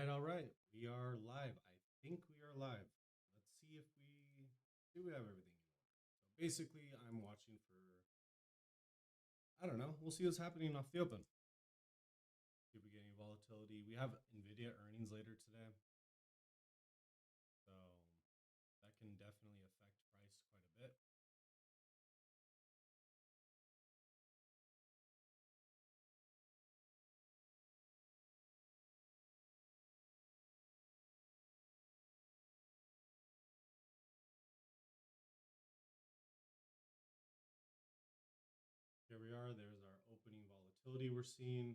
all right. We are live. I think we are live. Let's see if we do we have everything in order. So basically, I'm watching for I don't know. We'll see what's happening off the open. If we get any volatility. We have Nvidia earnings later today, so that can definitely affect price quite a bit. Here we are. There's our opening volatility we're seeing.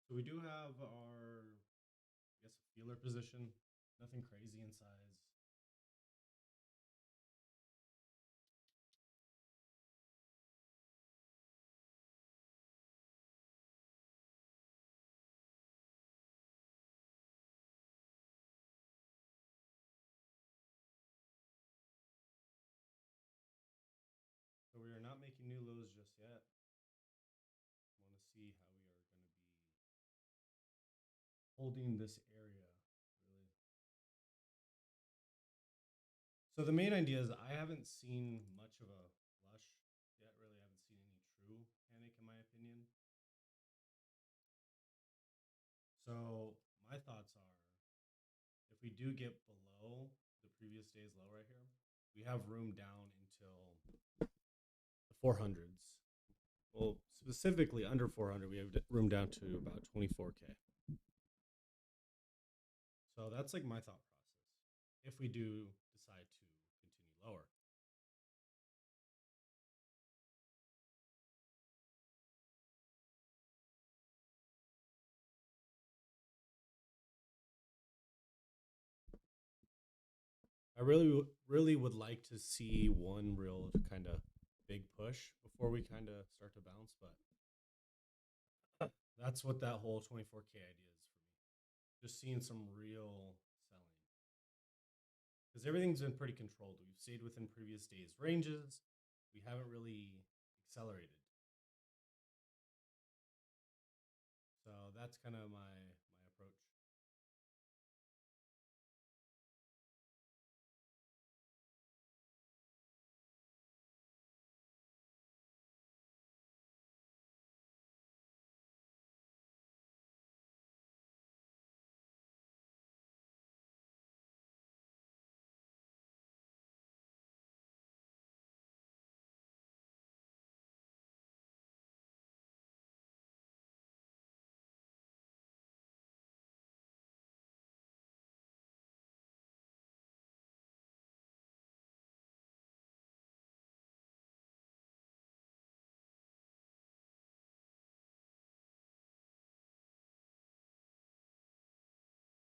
So we do have our, I guess, feeler position. Nothing crazy in size. So we are not making new lows just yet. Want to see how we are going to be holding this area, really. So the main idea is I haven't seen much of a flush yet. Really, I haven't seen any true panic in my opinion. So my thoughts are, if we do get below the previous day's low right here, we have room down until the 400s. Well, specifically under 400, we have room down to about 24K. So that's like my thought process. If we do decide to continue lower. I really would like to see one real kind of big push before we kind of start to bounce, but that's what that whole 24K idea is for me. Just seeing some real selling because everything's been pretty controlled. We've stayed within previous days' ranges. We haven't really accelerated. So that's kind of my approach.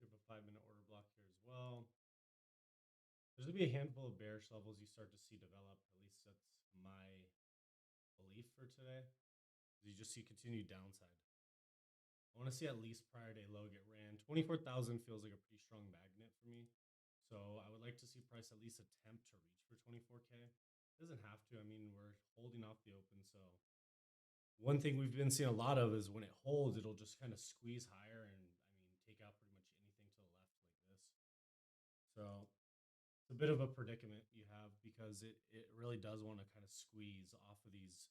We have a 5 minute order block here as well. There's gonna be a handful of bearish levels you start to see develop. At least that's my belief for today. You just see continued downside. I want to see at least prior day low get ran. 24,000 feels like a pretty strong magnet for me. So I would like to see price at least attempt to reach for 24K. It doesn't have to. I mean, we're holding off the open. So one thing we've been seeing a lot of is when it holds, it'll just kind of squeeze higher and, I mean, take out pretty much anything to the left like this. So it's a bit of a predicament you have because it really does want to kind of squeeze off of these,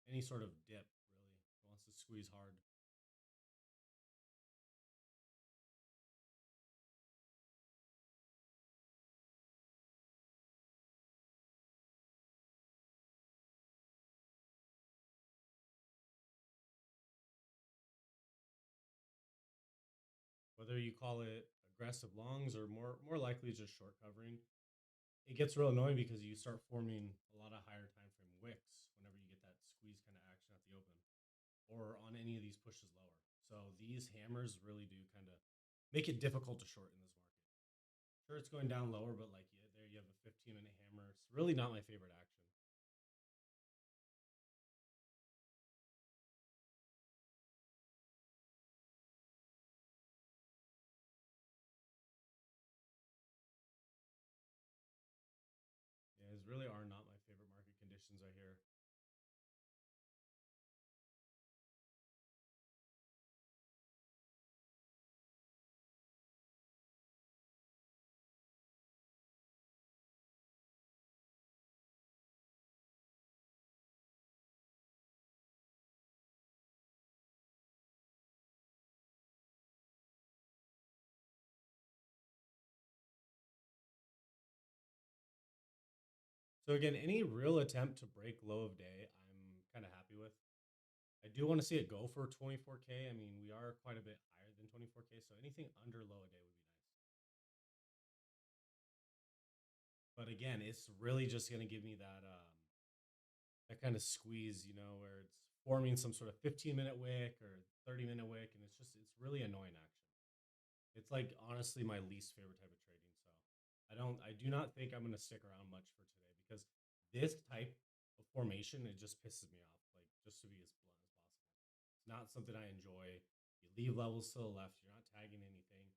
any sort of dip, really. It wants to squeeze hard. Whether you call it aggressive longs or more likely just short covering, it gets real annoying because you start forming a lot of higher time frame wicks whenever you get that squeeze kind of action at the open or on any of these pushes lower. So these hammers really do kind of make it difficult to short in this market. Sure, it's going down lower, but like, yeah, there you have a 15-minute hammer. It's really not my favorite action. Yeah, these really are not my favorite market conditions right here. So again, any real attempt to break low of day, I'm kind of happy with. I do want to see it go for 24K. I mean, we are quite a bit higher than 24K, so anything under low a day would be nice. But again, it's really just going to give me that kind of squeeze, where it's forming some sort of 15-minute wick or 30-minute wick, and it's really annoying actually. It's like honestly my least favorite type of trading. So I do not think I'm gonna stick around much for today because this type of formation it just pisses me off. Like just to be as blunt as possible, it's not something I enjoy. You leave levels to the left. You're not tagging anything.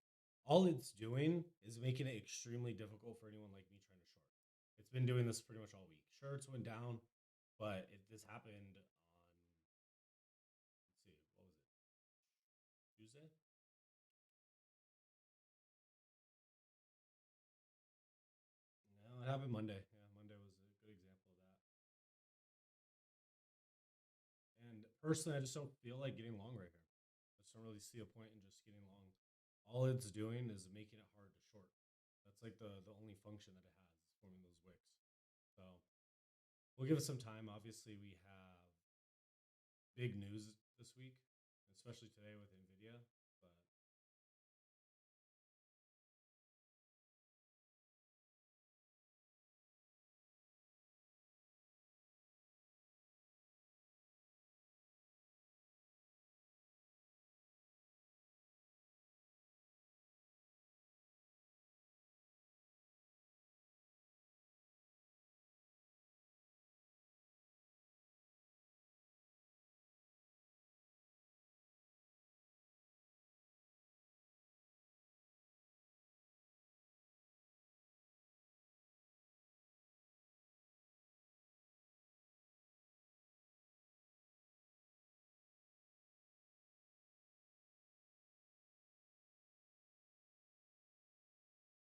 All it's doing is making it extremely difficult for anyone like me trying to short. It's been doing this pretty much all week. Sure, it's went down, but this happened on let's see, what was it? Tuesday? No, it happened Monday. Yeah, Monday was a good example of that. And personally, I just don't feel like getting long right here. I just don't really see a point in just getting long. All it's doing is making it hard to short. That's like the only function that it has is forming those wicks. So we'll give it some time. Obviously, we have big news this week, especially today with Nvidia. But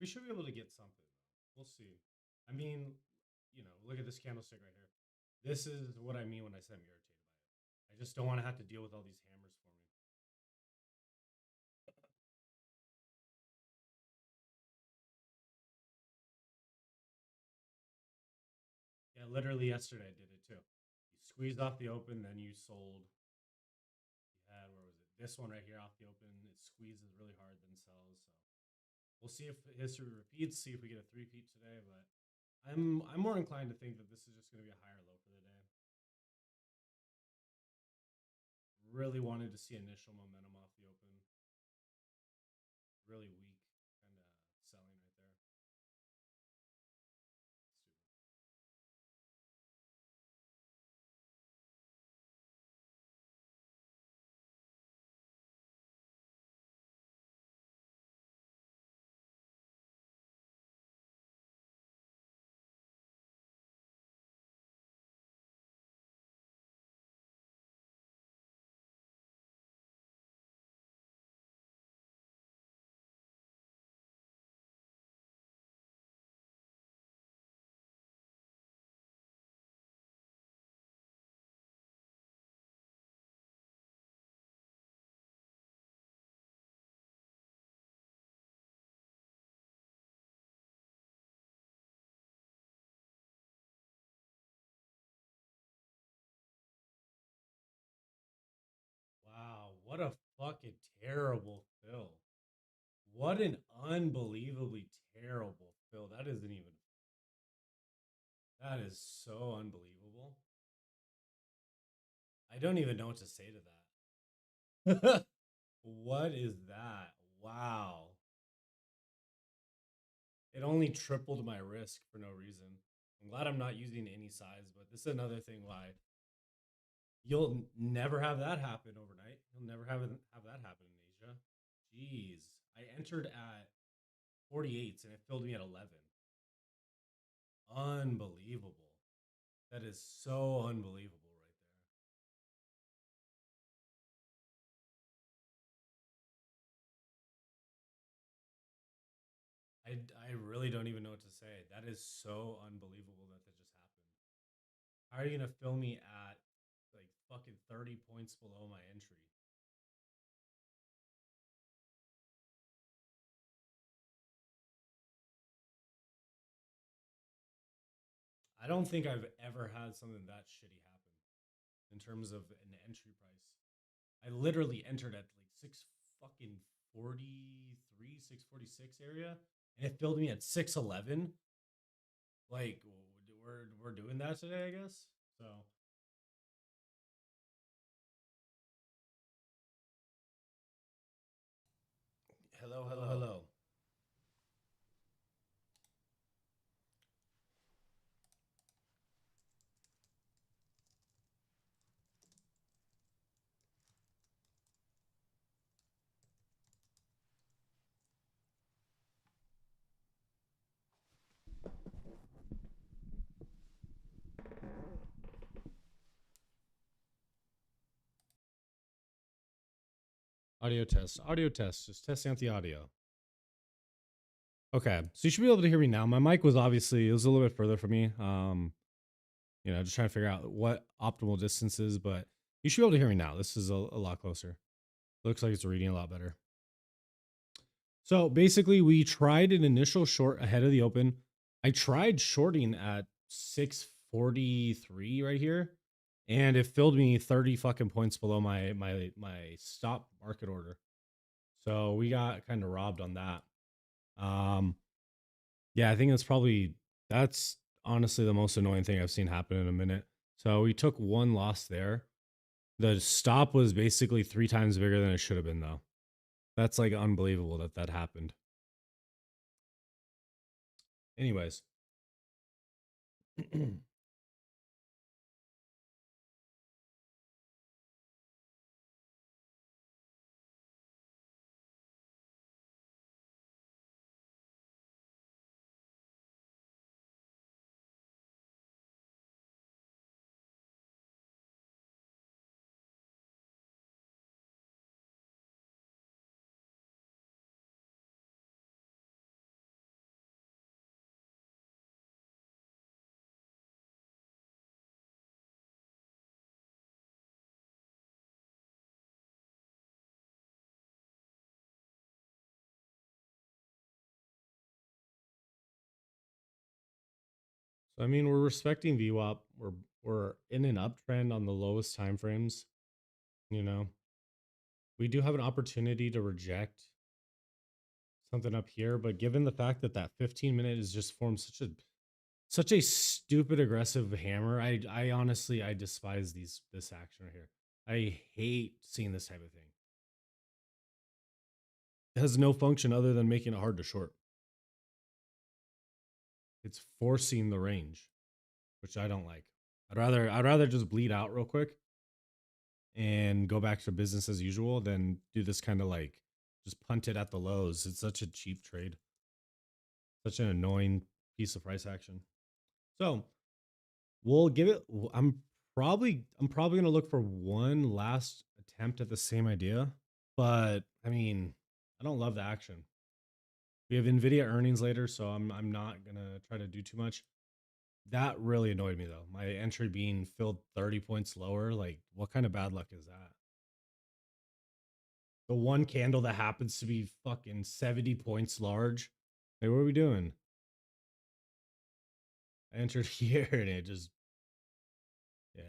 we should be able to get something though. We'll see. I mean, look at this candlestick right here. This is what I mean when I say I'm irritated by it. I just don't want to have to deal with all these hammers for me. Yeah, literally yesterday I did it too. You squeezed off the open, then you sold. You had where was it? This one right here off the open. It squeezes really hard, then sells. So we'll see if history repeats. See if we get a three-peat today. But I'm more inclined to think that this is just going to be a higher low for the day. Really wanted to see initial momentum off the open. Really weak, kind of selling right there. Stupid. Wow, what a fucking terrible fill. What an unbelievably terrible fill. That isn't even. That is so unbelievable. I don't even know what to say to that. What is that? Wow. It only tripled my risk for no reason. I'm glad I'm not using any size, but this is another thing why you'll never have that happen overnight. You'll never have that happen in Asia. Jeez. I entered at 48s and it filled me at 11. Unbelievable. That is so unbelievable right there. I really don't even know what to say. That is so unbelievable that that just happened. How are you gonna fill me at like fucking 30 points below my entry? I don't think I've ever had something that shitty happen in terms of an entry price. I literally entered at like 6 fucking 43, 646 area, and it filled me at 611. Like we're doing that today, I guess. So hello, hello, hello. Audio test, audio test. Just testing out the audio. Okay, so you should be able to hear me now. My mic was obviously it was a little bit further from me. Just trying to figure out what optimal distance is, but you should be able to hear me now. This is a lot closer. Looks like it's reading a lot better. So basically, we tried an initial short ahead of the open. I tried shorting at 643 right here, and it filled me 30 fucking points below my stop market order. So we got kind of robbed on that. Yeah, I think that's honestly the most annoying thing I've seen happen in a minute. So we took one loss there. The stop was basically 3 times bigger than it should have been, though. That's like unbelievable that happened. Anyways. So I mean, we're respecting VWAP. We're in an uptrend on the lowest time frames. You know, we do have an opportunity to reject something up here, but given the fact that that 15 minute is just formed such a stupid aggressive hammer, I honestly I despise this action right here. I hate seeing this type of thing. It has no function other than making it hard to short. It's forcing the range, which I don't like. I'd rather just bleed out real quick and go back to business as usual than do this kind of like just punt it at the lows. It's such a cheap trade. Such an annoying piece of price action. So we'll give it I'm probably gonna look for one last attempt at the same idea. But I mean, I don't love the action. We have Nvidia earnings later, so I'm not gonna try to do too much. That really annoyed me though. My entry being filled 30 points lower. Like, what kind of bad luck is that? The one candle that happens to be fucking 70 points large. Like, what are we doing? I entered here and it just, yeah.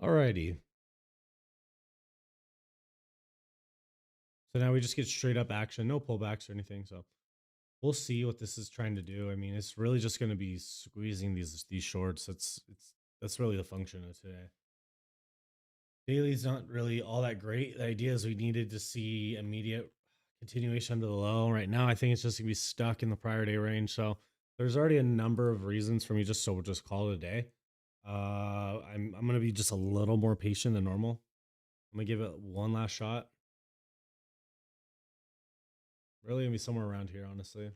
Alrighty. So now we just get straight up action, no pullbacks or anything. So we'll see what this is trying to do. I mean, it's really just going to be squeezing these shorts. That's really the function of today. Daily's not really all that great. The idea is we needed to see immediate continuation under the low. Right now, I think it's just gonna be stuck in the prior day range. So there's already a number of reasons for me we'll just call it a day. I'm gonna be just a little more patient than normal. I'm gonna give it one last shot. Really gonna be somewhere around here, honestly.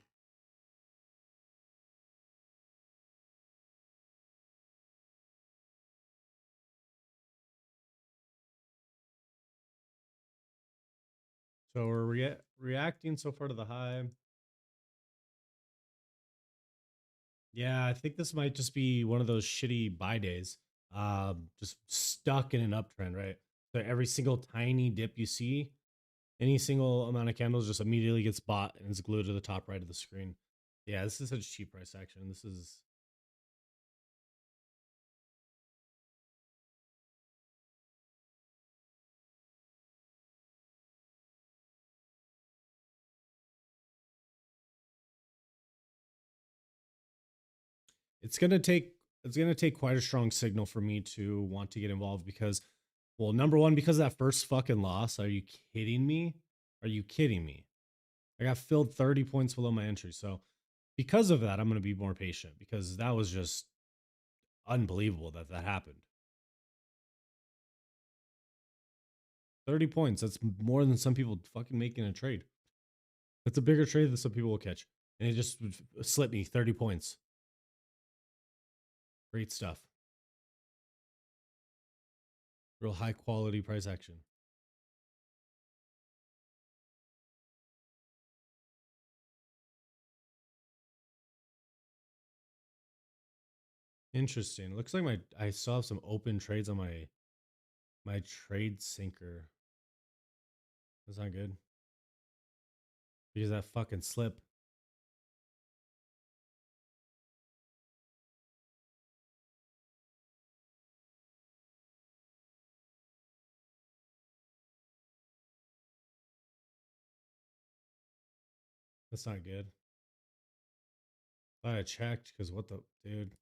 So we're reacting so far to the high. Yeah, I think this might just be one of those shitty buy days. Just stuck in an uptrend, right? So every single tiny dip you see, any single amount of candles just immediately gets bought and is glued to the top right of the screen. Yeah, this is such cheap price action. This is it's gonna take it's gonna take quite a strong signal for me to want to get involved because, well, number one, because of that first fucking loss. Are you kidding me? Are you kidding me? I got filled 30 points below my entry. So because of that, I'm gonna be more patient because that was just unbelievable that that happened. 30 points. That's more than some people fucking make in a trade. That's a bigger trade than some people will catch. And it just slipped me 30 points. Great stuff. Real high quality price action. Interesting. It looks like I still have some open trades on my trade sinker. That's not good. Because that fucking slip. That's not good. Thought I checked because what the dude.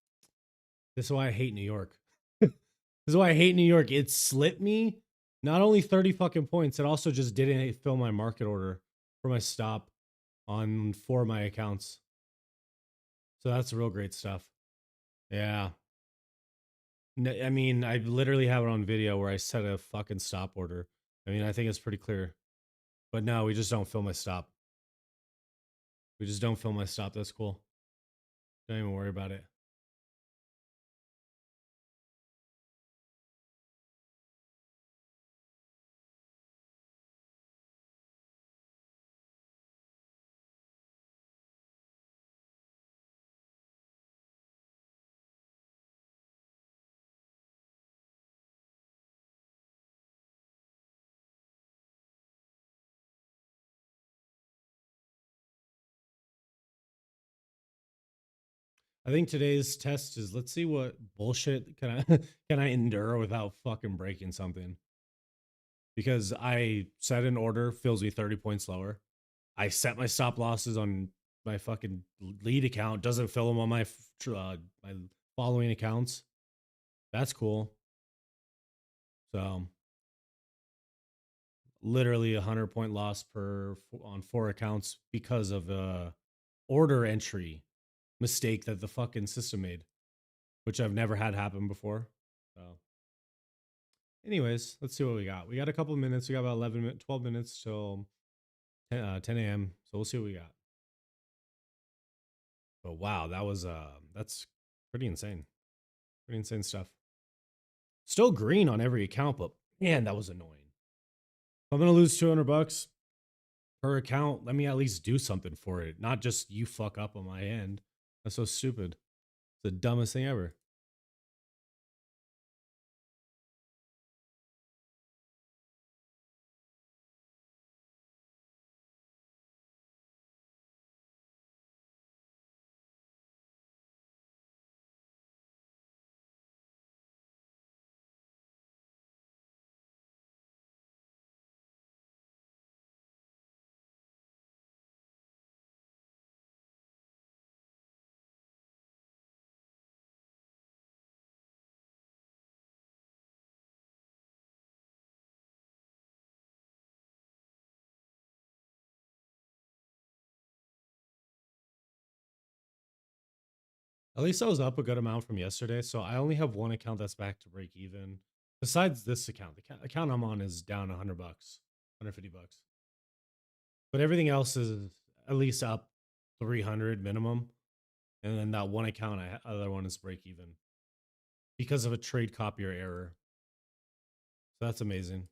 This is why I hate New York. This is why I hate New York. It slipped me not only 30 fucking points, it also just didn't fill my market order for my stop on 4 of my accounts. So that's real great stuff. Yeah. I mean, I literally have it on video where I set a fucking stop order. I mean, I think it's pretty clear. But no, we just don't fill my stop. We just don't fill my stop. That's cool. Don't even worry about it. I think today's test is let's see what bullshit can I can I endure without fucking breaking something. Because I set an order, fills me 30 points lower. I set my stop losses on my fucking lead account, doesn't fill them on my following accounts. That's cool. So literally 100-point loss per on 4 accounts because of a order entry mistake that the fucking system made, which I've never had happen before. So anyways, let's see what we got. We got a couple of minutes. We got about 12 minutes till 10 a.m. So we'll see what we got. But wow, that's pretty insane. Pretty insane stuff. Still green on every account, but man, that was annoying. If I'm gonna lose $200 per account, let me at least do something for it. Not just you fuck up on my end. That's so stupid. It's the dumbest thing ever. At least I was up a good amount from yesterday, so I only have one account that's back to break even. Besides this account, the account I'm on is down 100 bucks, 150 bucks. But everything else is at least up 300 minimum. And then that one account, other one is break even because of a trade copier error. So that's amazing.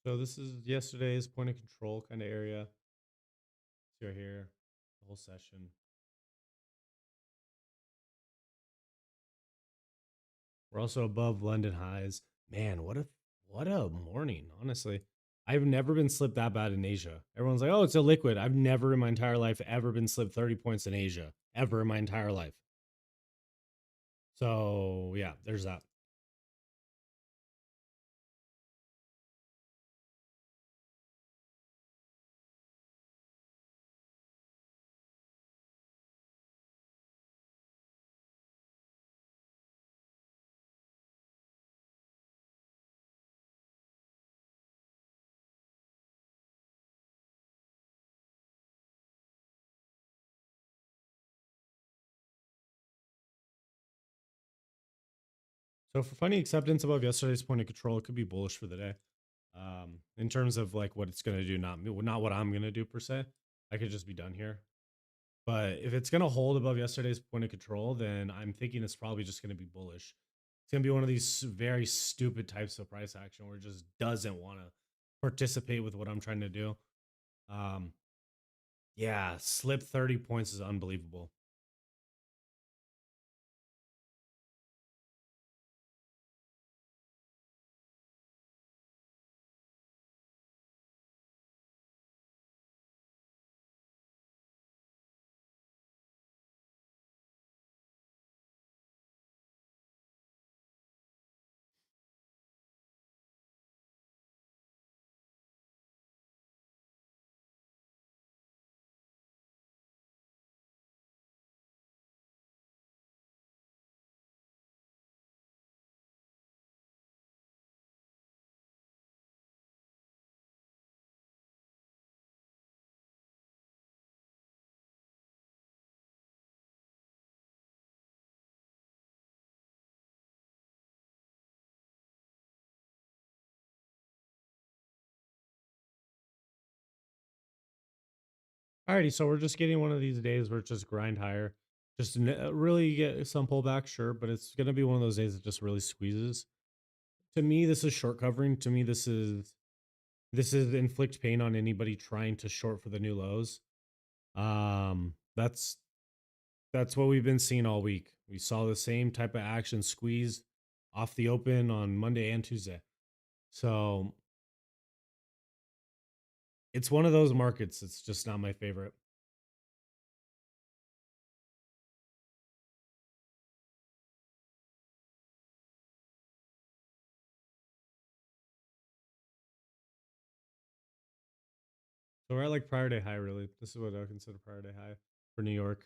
So this is yesterday's point of control kind of area. So you're here, the whole session. We're also above London highs. Man, what a morning, honestly. I've never been slipped that bad in Asia. Everyone's like, "Oh, it's a liquid." I've never in my entire life ever been slipped 30 points in Asia, ever in my entire life. So, yeah, there's that. So, for finding acceptance above yesterday's point of control, it could be bullish for the day. In terms of like what it's going to do, not what I'm going to do per se. I could just be done here. But if it's going to hold above yesterday's point of control, then I'm thinking it's probably just going to be bullish. It's going to be one of these very stupid types of price action where it just doesn't want to participate with what I'm trying to do. Um, yeah, slip 30 points is unbelievable. Alrighty, so we're just getting one of these days where it's just grind higher. Just really get some pullback, sure, but it's going to be one of those days that just really squeezes. To me, this is short covering. To me, this is inflict pain on anybody trying to short for the new lows. That's what we've been seeing all week. We saw the same type of action squeeze off the open on Monday and Tuesday. So it's one of those markets. It's just not my favorite. So we're at like prior day high, really. This is what I consider prior day high for New York.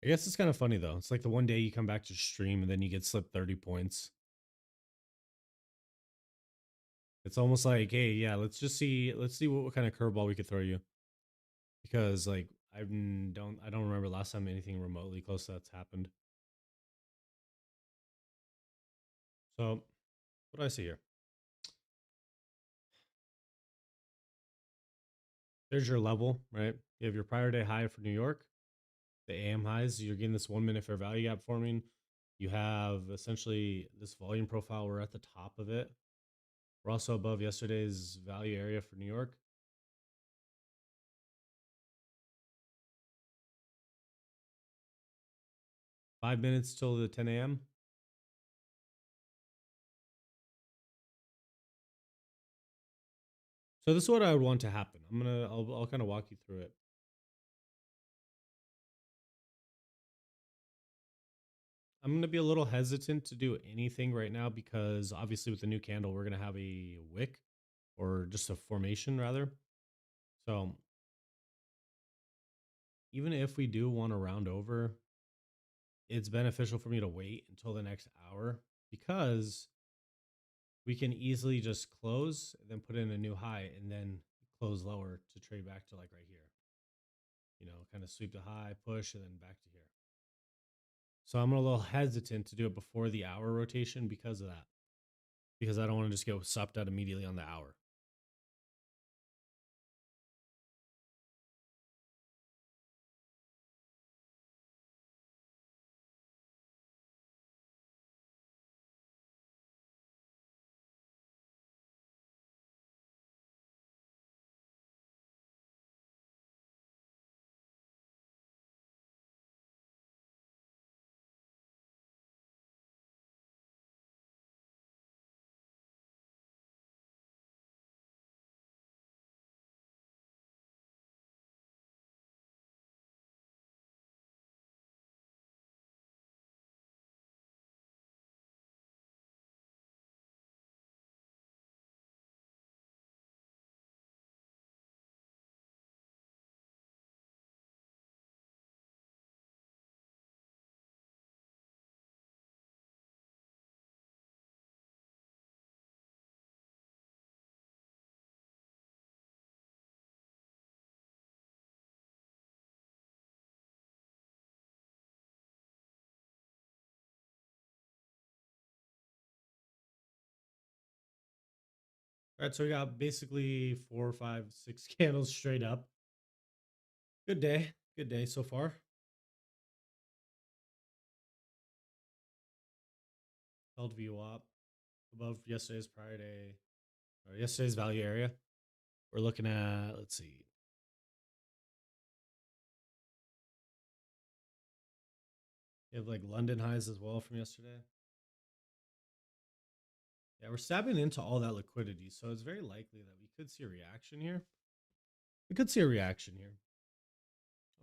I guess it's kind of funny though. It's like the one day you come back to stream and then you get slipped 30 points. It's almost like, hey, yeah, let's see what kind of curveball we could throw you. Because like I don't remember last time anything remotely close to that's happened. So what do I see here? There's your level, right? You have your prior day high for New York, the AM highs. You're getting this 1 minute fair value gap forming. You have essentially this volume profile. We're at the top of it. We're also above yesterday's value area for New York. 5 minutes till the 10 a.m. So this is what I would want to happen. I'll kind of walk you through it. I'm gonna be a little hesitant to do anything right now because obviously with the new candle, we're gonna have a wick or just a formation rather. So even if we do want to round over, it's beneficial for me to wait until the next hour because we can easily just close and then put in a new high and then close lower to trade back to like right here. Kind of sweep the high, push, and then back to here. So I'm a little hesitant to do it before the hour rotation because of that. Because I don't want to just get stopped out immediately on the hour. All right, so we got basically 4, 5, 6 candles straight up. Good day. Good day so far. Held VWAP above yesterday's prior day or yesterday's value area. We're looking at, let's see. You have like London highs as well from yesterday. Yeah, we're stabbing into all that liquidity. So it's very likely that we could see a reaction here. We could see a reaction here.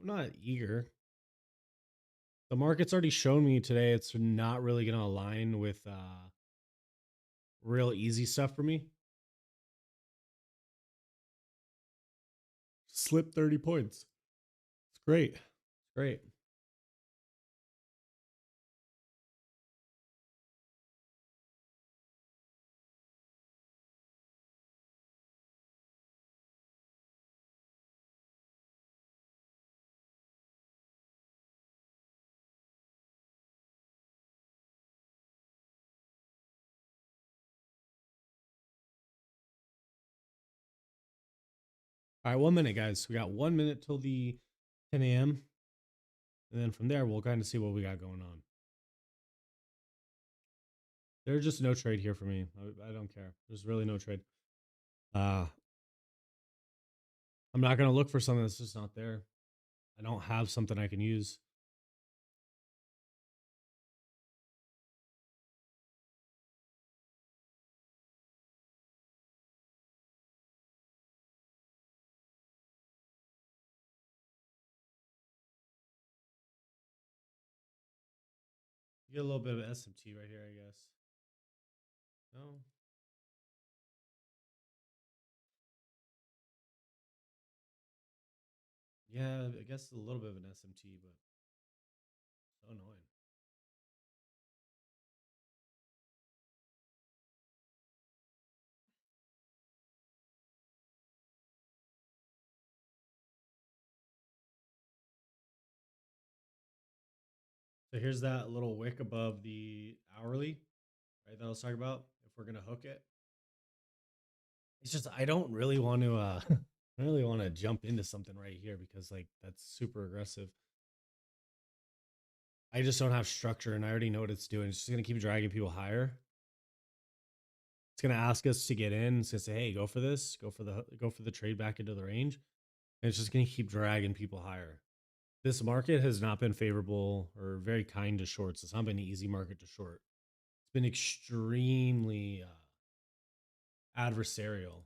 I'm not eager. The market's already shown me today it's not really going to align with real easy stuff for me. Slip 30 points. It's great. It's great. All right, 1 minute, guys. We got 1 minute till the 10 a.m. And then from there, we'll kind of see what we got going on. There's just no trade here for me. I don't care. There's really no trade. I'm not going to look for something that's just not there. I don't have something I can use. You get a little bit of SMT right here, I guess. No. Yeah, I guess a little bit of an SMT, but So annoying. So here's that little wick above the hourly, right? That I was talking about. If we're gonna hook it, it's just I don't really want to. I don't really want to jump into something right here because like that's super aggressive. I just don't have structure, and I already know what it's doing. It's just gonna keep dragging people higher. It's gonna ask us to get in. It's gonna say, "Hey, go for this. Go for the trade back into the range." And it's just gonna keep dragging people higher. This market has not been favorable or very kind to shorts. It's not been an easy market to short. It's been extremely adversarial.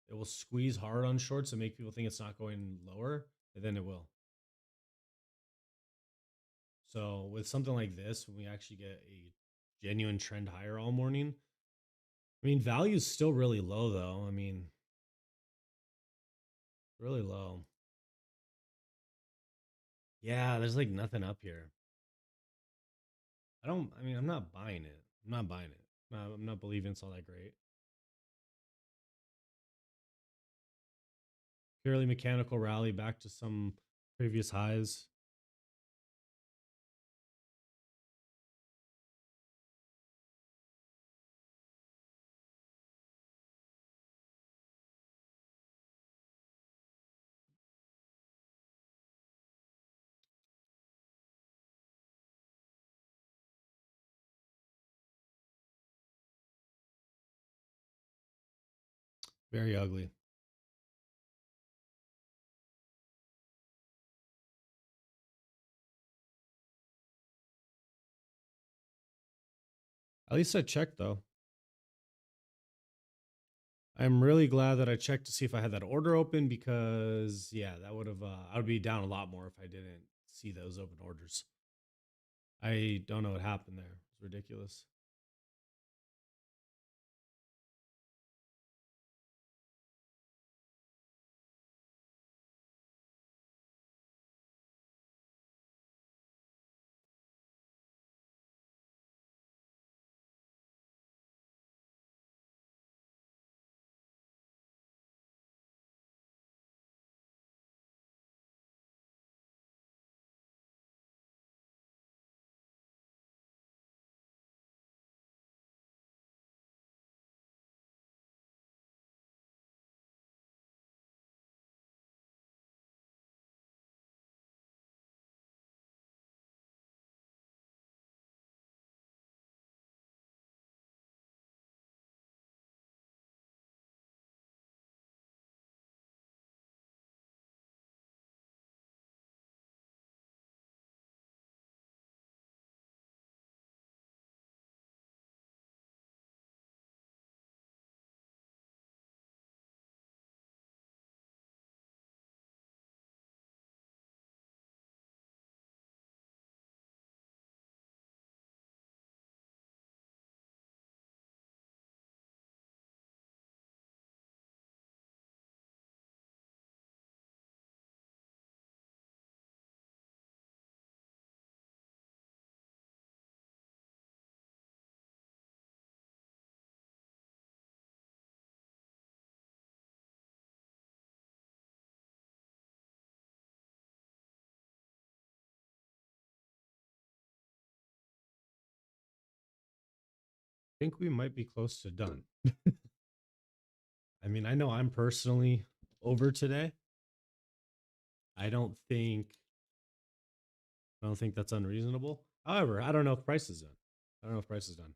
It will squeeze hard on shorts and make people think it's not going lower, and then it will. So with something like this, when we actually get a genuine trend higher all morning, I mean, value is still really low though. I mean, really low. Yeah, there's like nothing up here. I mean, I'm not buying it. I'm not buying it. I'm not believing it's all that great. Purely mechanical rally back to some previous highs. Very ugly. At least I checked though. I'm really glad that I checked to see if I had that order open because yeah, that would have I would be down a lot more if I didn't see those open orders. I don't know what happened there. It's ridiculous. I think we might be close to done. I mean, I know I'm personally over today. I don't think I don't think that's unreasonable. However, I don't know if price is done. I don't know if price is done.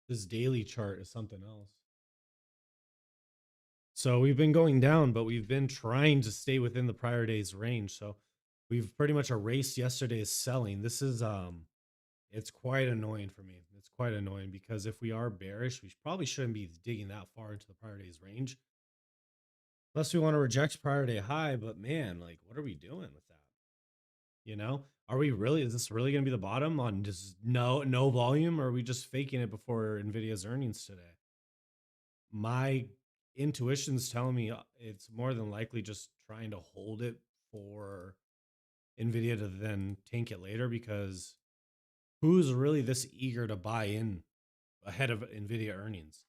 This daily chart is something else. So we've been going down, but we've been trying to stay within the prior day's range. So we've pretty much erased yesterday's selling. This is it's quite annoying for me. It's quite annoying because if we are bearish, we probably shouldn't be digging that far into the prior day's range. Unless we want to reject prior day high, but man, like what are we doing with that? You know? Are we really is this really gonna be the bottom on just no volume, or are we just faking it before Nvidia's earnings today? My intuition's telling me it's more than likely just trying to hold it for Nvidia to then tank it later, because who's really this eager to buy in ahead of Nvidia earnings?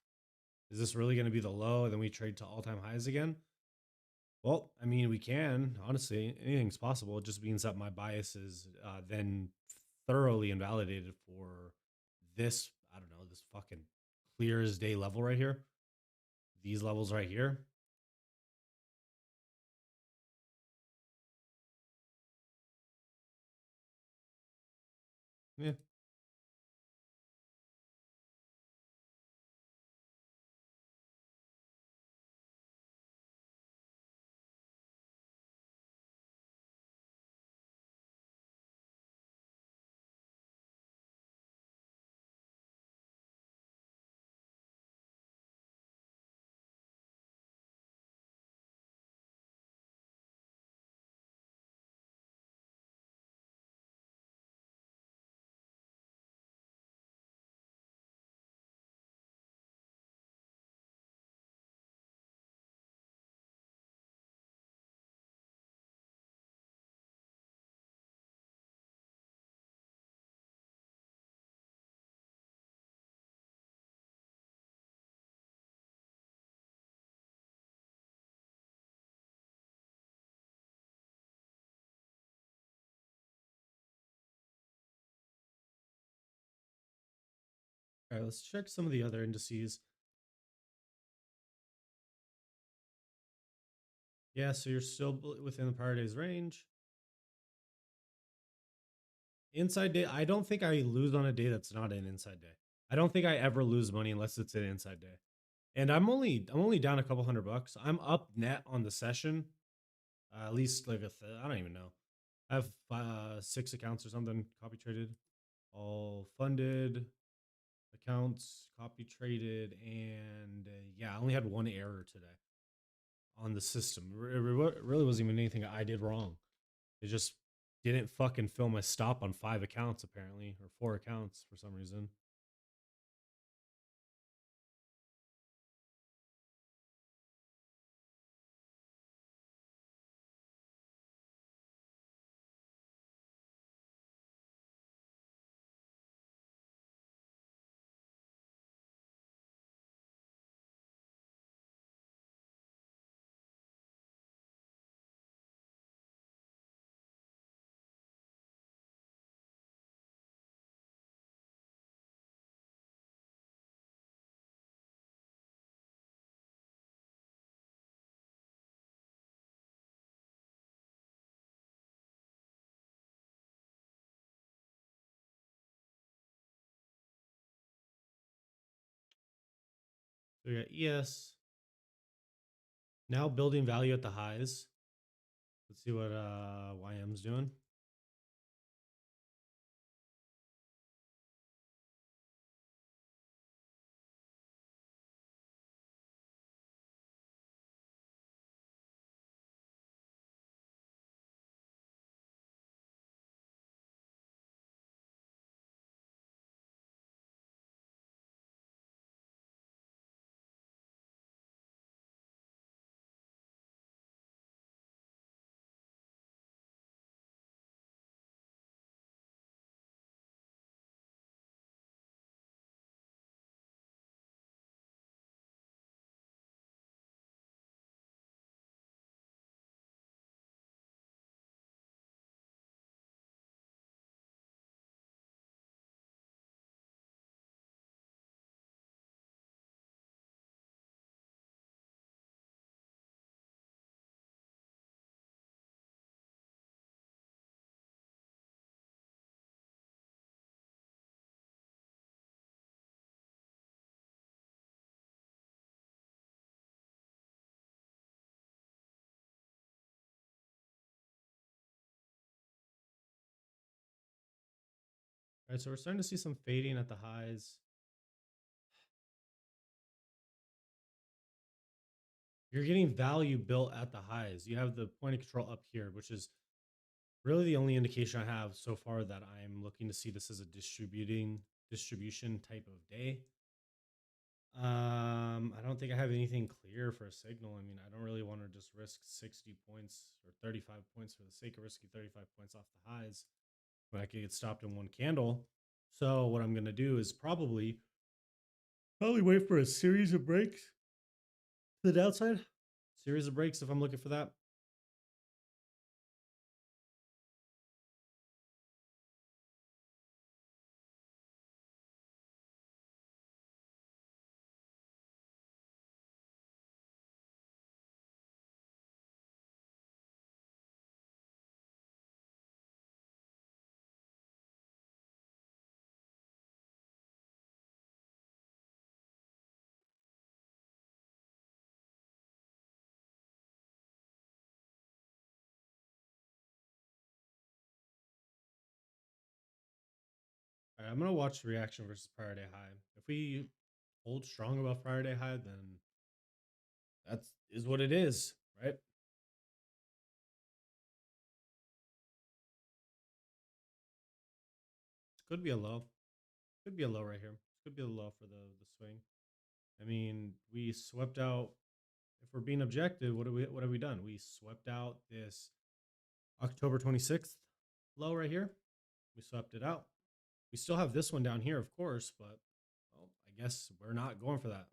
Is this really going to be the low and then we trade to all-time highs again? Well, I mean, we can. Honestly, anything's possible. It just means that my bias is then thoroughly invalidated for this, I don't know, this fucking clear as day level right here. These levels right here. Yeah. All right, let's check some of the other indices. Yeah, so you're still within the prior day's range. Inside day, I don't think I lose on a day that's not an inside day. I don't think I ever lose money unless it's an inside day. And I'm only down a couple $100. I'm up net on the session. At least like I don't even know. I have 6 accounts or something copy traded, all funded accounts, copy traded, and yeah, I only had one error today on the system. It really wasn't even anything I did wrong. It just didn't fucking fill my stop on 5 accounts apparently, or 4 accounts for some reason. So we got ES now building value at the highs. Let's see what YM's doing. All right, so we're starting to see some fading at the highs. You're getting value built at the highs. You have the point of control up here, which is really the only indication I have so far that I'm looking to see this as a distribution type of day. I don't think I have anything clear for a signal. I mean, I don't really want to just risk 60 points or 35 points for the sake of risking 35 points off the highs when I could get stopped in one candle. So what I'm gonna do is probably wait for a series of breaks to the downside. Series of breaks if I'm looking for that. All right, I'm gonna watch the reaction versus Friday high. If we hold strong about Friday high, then that's is what it is, right? Could be a low. Could be a low right here. Could be a low for the swing. I mean, we swept out. If we're being objective, what have we done? We swept out this October 26th low right here. We swept it out. We still have this one down here, of course, but well, I guess we're not going for that.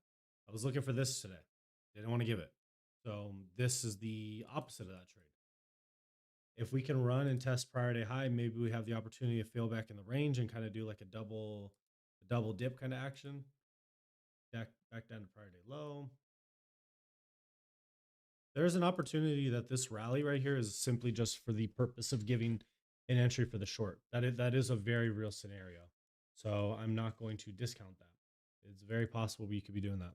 I was looking for this today. Didn't want to give it. So this is the opposite of that trade. If we can run and test prior day high, maybe we have the opportunity to fail back in the range and kind of do like a double dip kind of action. Back down to prior day low. There's an opportunity that this rally right here is simply just for the purpose of giving an entry for the short. That is a very real scenario. So I'm not going to discount that. It's very possible we could be doing that.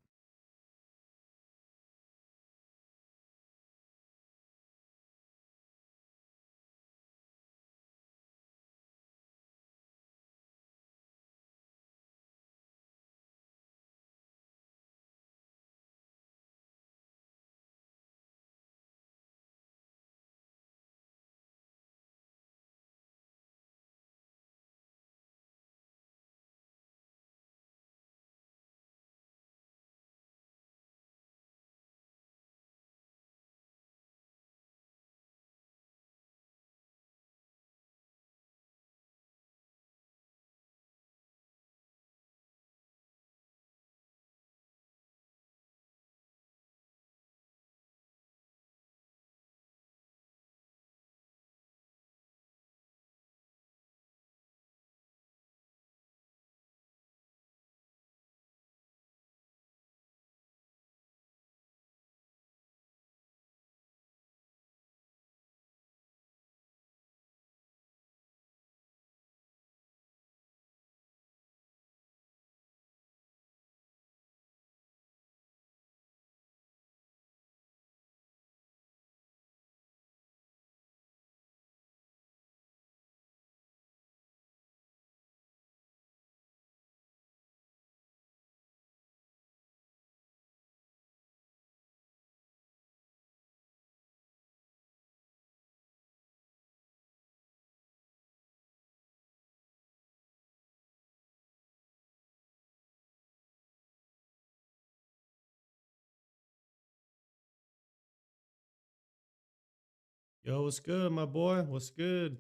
Yo, what's good, my boy? What's good?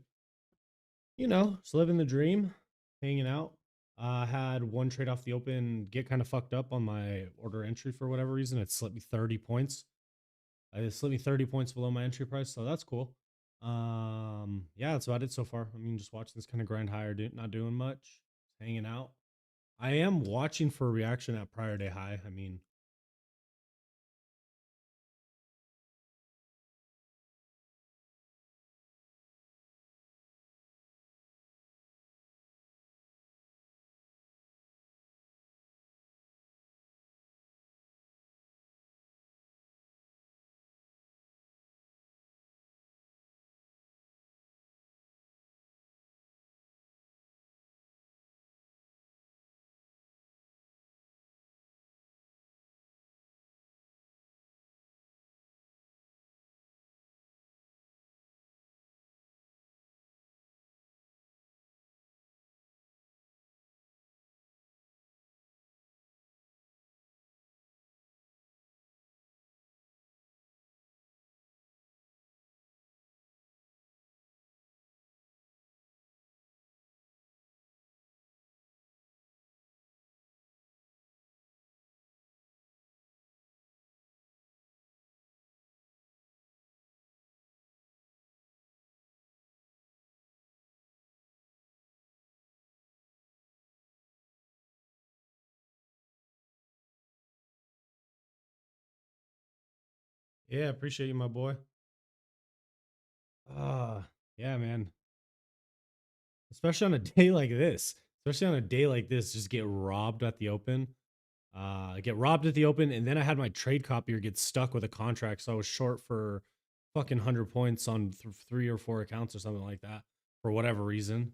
Just living the dream, hanging out. I had one trade off the open get kind of fucked up on my order entry for whatever reason. It slipped me 30 points. It slipped me 30 points below my entry price, so that's cool. Yeah, that's about it so far. I mean, just watching this kind of grind higher, not doing much, hanging out. I am watching for a reaction at prior day high. I mean, Yeah, appreciate you, my boy. Ah, yeah, man. Especially on a day like this. Especially on a day like this, just get robbed at the open. Get robbed at the open, and then I had my trade copier get stuck with a contract, so I was short for fucking 100 points on 3 or 4 accounts or something like that for whatever reason.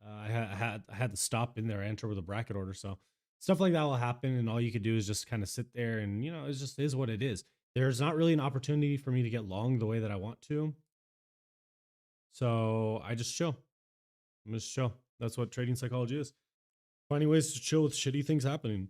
I had to stop in there, enter with a bracket order, so stuff like that will happen, and all you could do is just kind of sit there, and it just is what it is. There's not really an opportunity for me to get long the way that I want to, so I just chill. I'm just chill. That's what trading psychology is. Finding ways to chill with shitty things happening.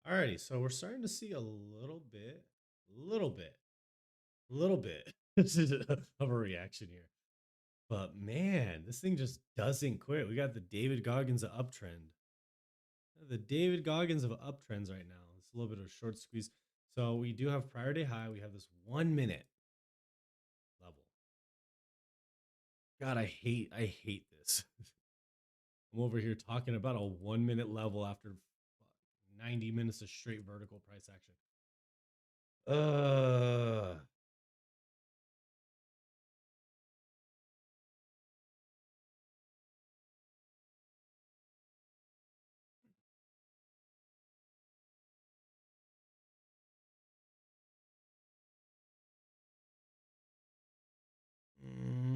Alrighty, so we're starting to see a little bit of a reaction here. But man, this thing just doesn't quit. We got the David Goggins of uptrend. The David Goggins of uptrends right now. It's a little bit of a short squeeze. So we do have prior day high. We have this 1 minute level. God, I hate this. I'm over here talking about a 1 minute level after 90 minutes of straight vertical price action. Uh mm,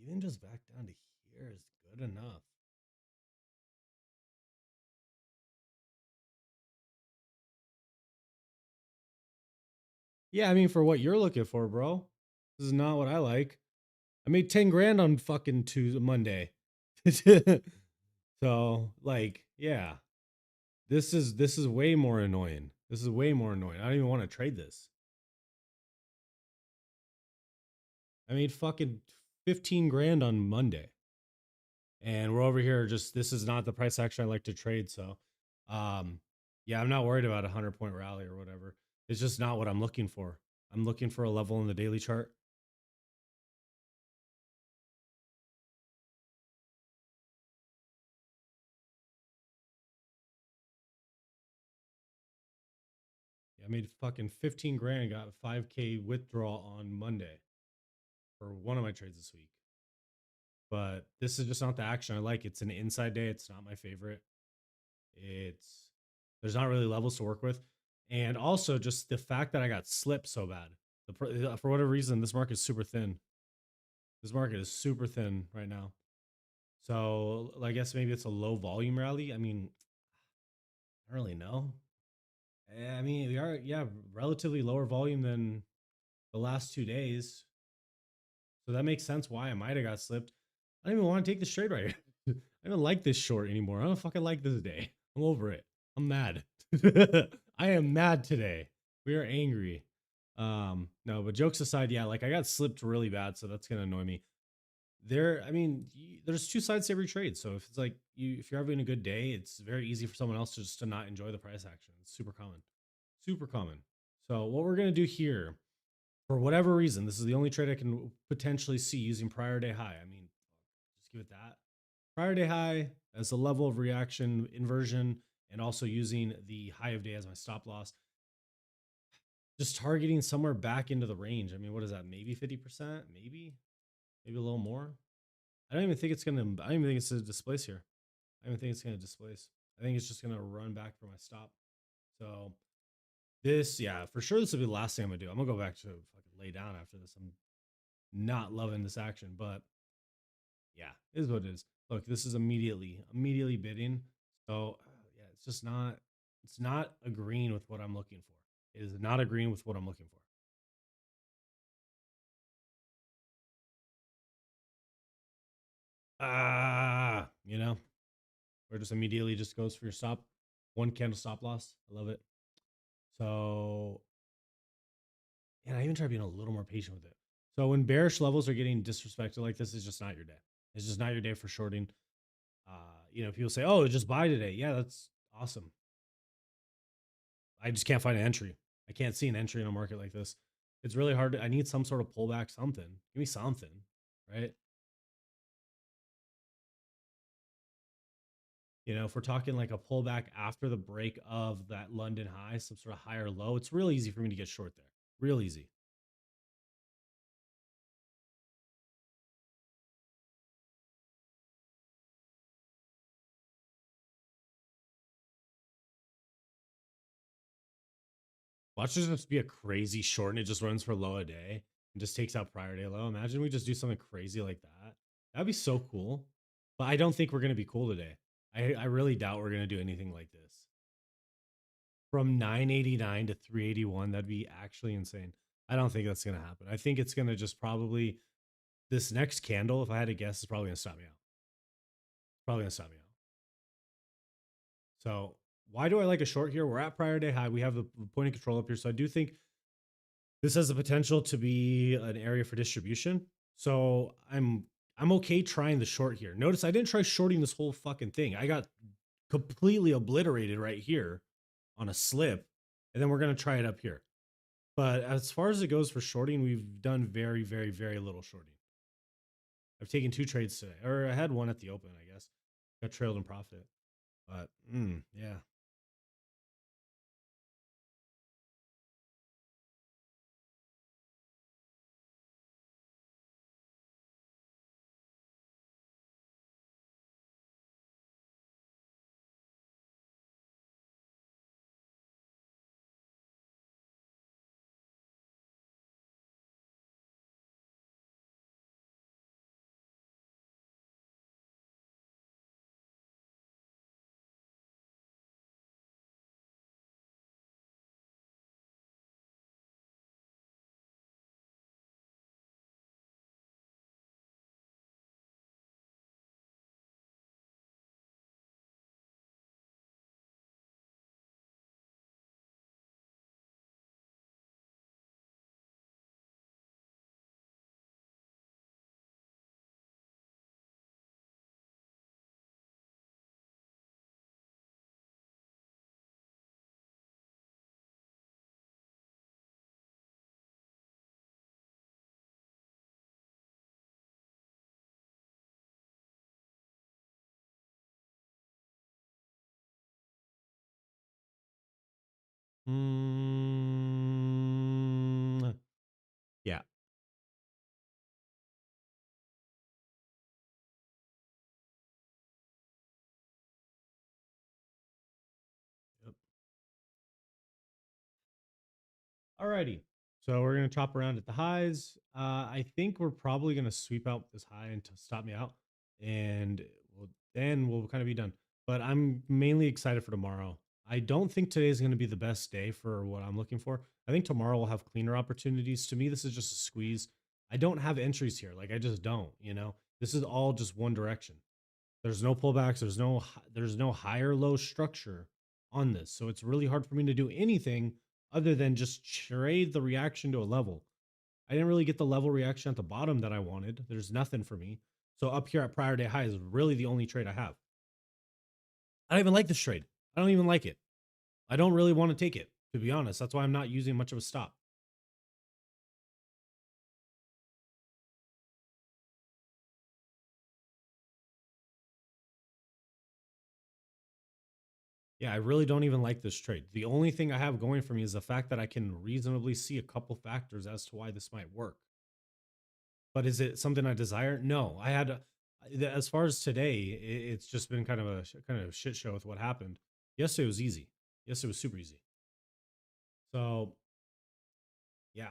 Even just back down to here is good enough. Yeah, I mean, for what you're looking for, bro, this is not what I like. I made 10 grand on fucking Tuesday, Monday. So, like, yeah, this is way more annoying. This is way more annoying. I don't even want to trade this. I made fucking 15 grand on Monday. And we're over here just this is not the price action I like to trade. So yeah, I'm not worried about a 100 point rally or whatever. It's just not what I'm looking for. I'm looking for a level in the daily chart. Yeah, I made fucking 15 grand, got a 5K withdrawal on Monday for one of my trades this week. But this is just not the action I like. It's an inside day. It's not my favorite. It's there's not really levels to work with. And also just the fact that I got slipped so bad. For whatever reason, this market is super thin. This market is super thin right now. So I guess maybe it's a low volume rally. I mean, I don't really know. I mean, we are, yeah, relatively lower volume than the last 2 days. So that makes sense why I might have got slipped. I don't even want to take this trade right here. I don't like this short anymore. I don't fucking like this day. I'm over it. I'm mad. I am mad today. We are angry. No, but jokes aside, yeah, like I got slipped really bad, so that's gonna annoy me. I mean, there's two sides to every trade. So if it's like if you're having a good day, it's very easy for someone else just to not enjoy the price action. It's super common, super common. So what we're gonna do here, for whatever reason, this is the only trade I can potentially see using prior day high. I mean, just give it that prior day high as a level of reaction inversion, and also using the high of day as my stop loss. Just targeting somewhere back into the range. I mean, what is that? Maybe 50%, maybe a little more. I don't even think it's gonna. I don't even think it's a displace here. I don't even think it's gonna displace. I think it's just gonna run back for my stop. So This, yeah, for sure. This will be the last thing I'm gonna do. I'm gonna go back to fucking lay down after this. I'm not loving this action, but yeah, it is what it is. Look, this is immediately bidding. So yeah, it's not agreeing with what I'm looking for. It is not agreeing with what I'm looking for. You know, or just immediately just goes for your stop, one candle stop loss. I love it. So and I even try being a little more patient with it. So when bearish levels are getting disrespected like this, it's just not your day. It's just not your day for shorting. People say, "Oh, just buy today." Yeah, that's awesome. I just can't find an entry. I can't see an entry in a market like this. It's really hard. I need some sort of pullback, something. Give me something, right? If we're talking like a pullback after the break of that London high, some sort of higher low, it's real easy for me to get short there. Real easy. Watch this just be a crazy short and it just runs for low a day and just takes out prior day low. Imagine we just do something crazy like that. That'd be so cool. But I don't think we're gonna be cool today. I really doubt we're gonna do anything like this. From 989 to 381, that'd be actually insane. I don't think that's gonna happen. I think it's gonna just probably this next candle, if I had to guess, is probably gonna stop me out. Probably gonna stop me out. So why do I like a short here? We're at prior day high. We have the point of control up here. So I do think this has the potential to be an area for distribution. So I'm okay trying the short here. Notice I didn't try shorting this whole fucking thing. I got completely obliterated right here on a slip. And then we're gonna try it up here. But as far as it goes for shorting, we've done very, very, very little shorting. I've taken 2 trades today, or I had one at the open, I guess. Got trailed in profit. But yeah. Mm, yeah. Yep. Alrighty. So we're gonna chop around at the highs. I think we're probably gonna sweep out this high and to stop me out, and then we'll kind of be done. But I'm mainly excited for tomorrow. I don't think today is gonna be the best day for what I'm looking for. I think tomorrow we'll have cleaner opportunities. To me, this is just a squeeze. I don't have entries here. Like I just don't. This is all just one direction. There's no pullbacks. There's no higher low structure on this. So it's really hard for me to do anything other than just trade the reaction to a level. I didn't really get the level reaction at the bottom that I wanted. There's nothing for me. So up here at prior day high is really the only trade I have. I don't even like this trade. I don't even like it. I don't really want to take it, to be honest. That's why I'm not using much of a stop. Yeah, I really don't even like this trade. The only thing I have going for me is the fact that I can reasonably see a couple factors as to why this might work. But is it something I desire? No. As far as today, it's just been kind of a shit show with what happened. Yesterday was easy. Yesterday was super easy. So yeah,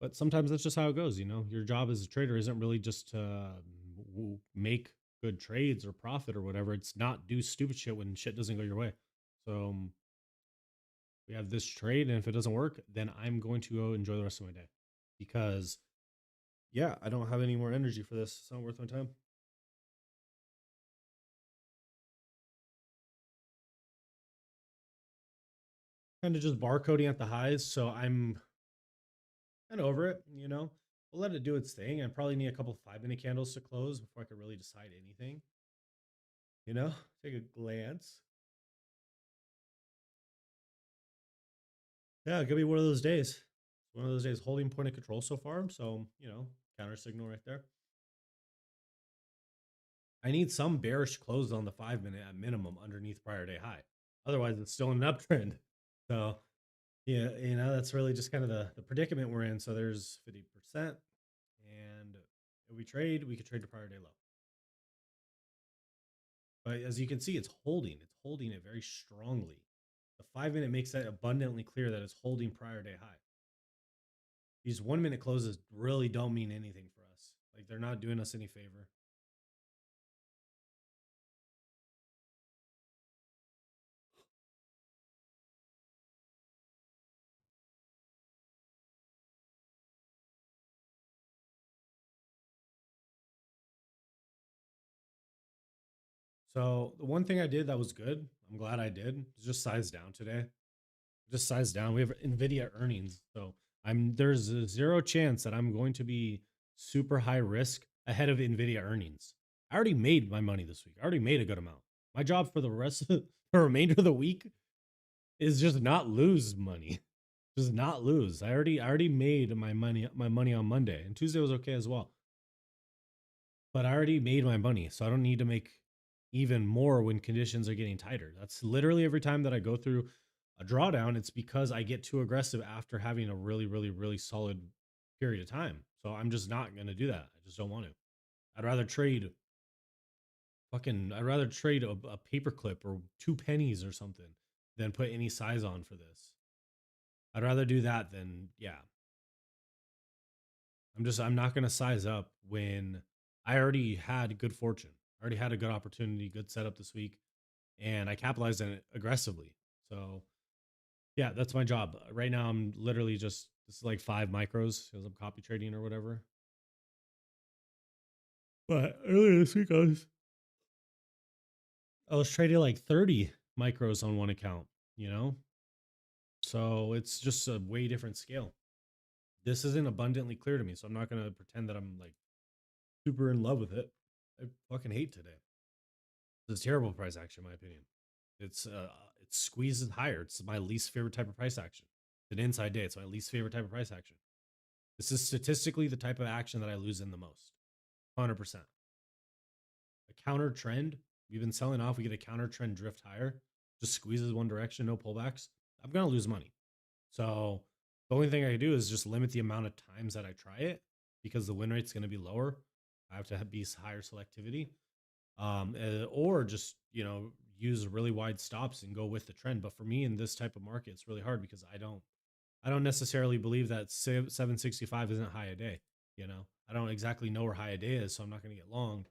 but sometimes that's just how it goes. Your job as a trader isn't really just to make good trades or profit or whatever. It's not do stupid shit when shit doesn't go your way. So we have this trade, and if it doesn't work, then I'm going to go enjoy the rest of my day because yeah, I don't have any more energy for this. It's not worth my time. Kind of just barcoding at the highs, so I'm kind of over it. We'll let it do its thing. I probably need a couple 5 minute candles to close before I could really decide anything. Take a glance. Yeah, it could be one of those days. One of those days holding point of control so far. So, counter signal right there. I need some bearish close on the 5 minute at minimum underneath prior day high. Otherwise, it's still in an uptrend. So, yeah, that's really just kind of the predicament we're in. So there's 50%. And if we could trade to prior day low. But as you can see, it's holding. It's holding it very strongly. The 5 minute makes that abundantly clear that it's holding prior day high. These 1 minute closes really don't mean anything for us. Like they're not doing us any favor. So the one thing I did that was good, I'm glad I did, is just size down today. Just size down. We have Nvidia earnings, so there's a zero chance that I'm going to be super high risk ahead of Nvidia earnings. I already made my money this week. I already made a good amount. My job for the rest of the remainder of the week is just not lose money. Just not lose. I already made my money on Monday, and Tuesday was okay as well. But I already made my money, so I don't need to make even more when conditions are getting tighter. That's literally every time that I go through a drawdown, it's because I get too aggressive after having a really, really, really solid period of time. So I'm just not going to do that. I just don't want to. I'd rather trade a paperclip or 2 pennies or something than put any size on for this. I'd rather do that than, yeah. I'm not going to size up when I already had good fortune. I already had a good opportunity, good setup this week, and I capitalized on it aggressively. So, yeah, that's my job. Right now, I'm literally this is like 5 micros because I'm copy trading or whatever. But earlier this week, I was trading like 30 micros on one account, you know? So it's just a way different scale. This isn't abundantly clear to me, so I'm not going to pretend that I'm like super in love with it. I fucking hate today. It's a terrible price action, in my opinion. It squeezes higher. It's my least favorite type of price action. It's an inside day. It's my least favorite type of price action. This is statistically the type of action that I lose in the most. 100%. A counter trend. We've been selling off. We get a counter trend drift higher. Just squeezes one direction, no pullbacks. I'm gonna lose money. So the only thing I can do is just limit the amount of times that I try it because the win rate's gonna be lower. I have to be higher selectivity. Or just use really wide stops and go with the trend. But for me in this type of market, it's really hard because I don't necessarily believe that 765 isn't high a day. I don't exactly know where high a day is, so I'm not going to get long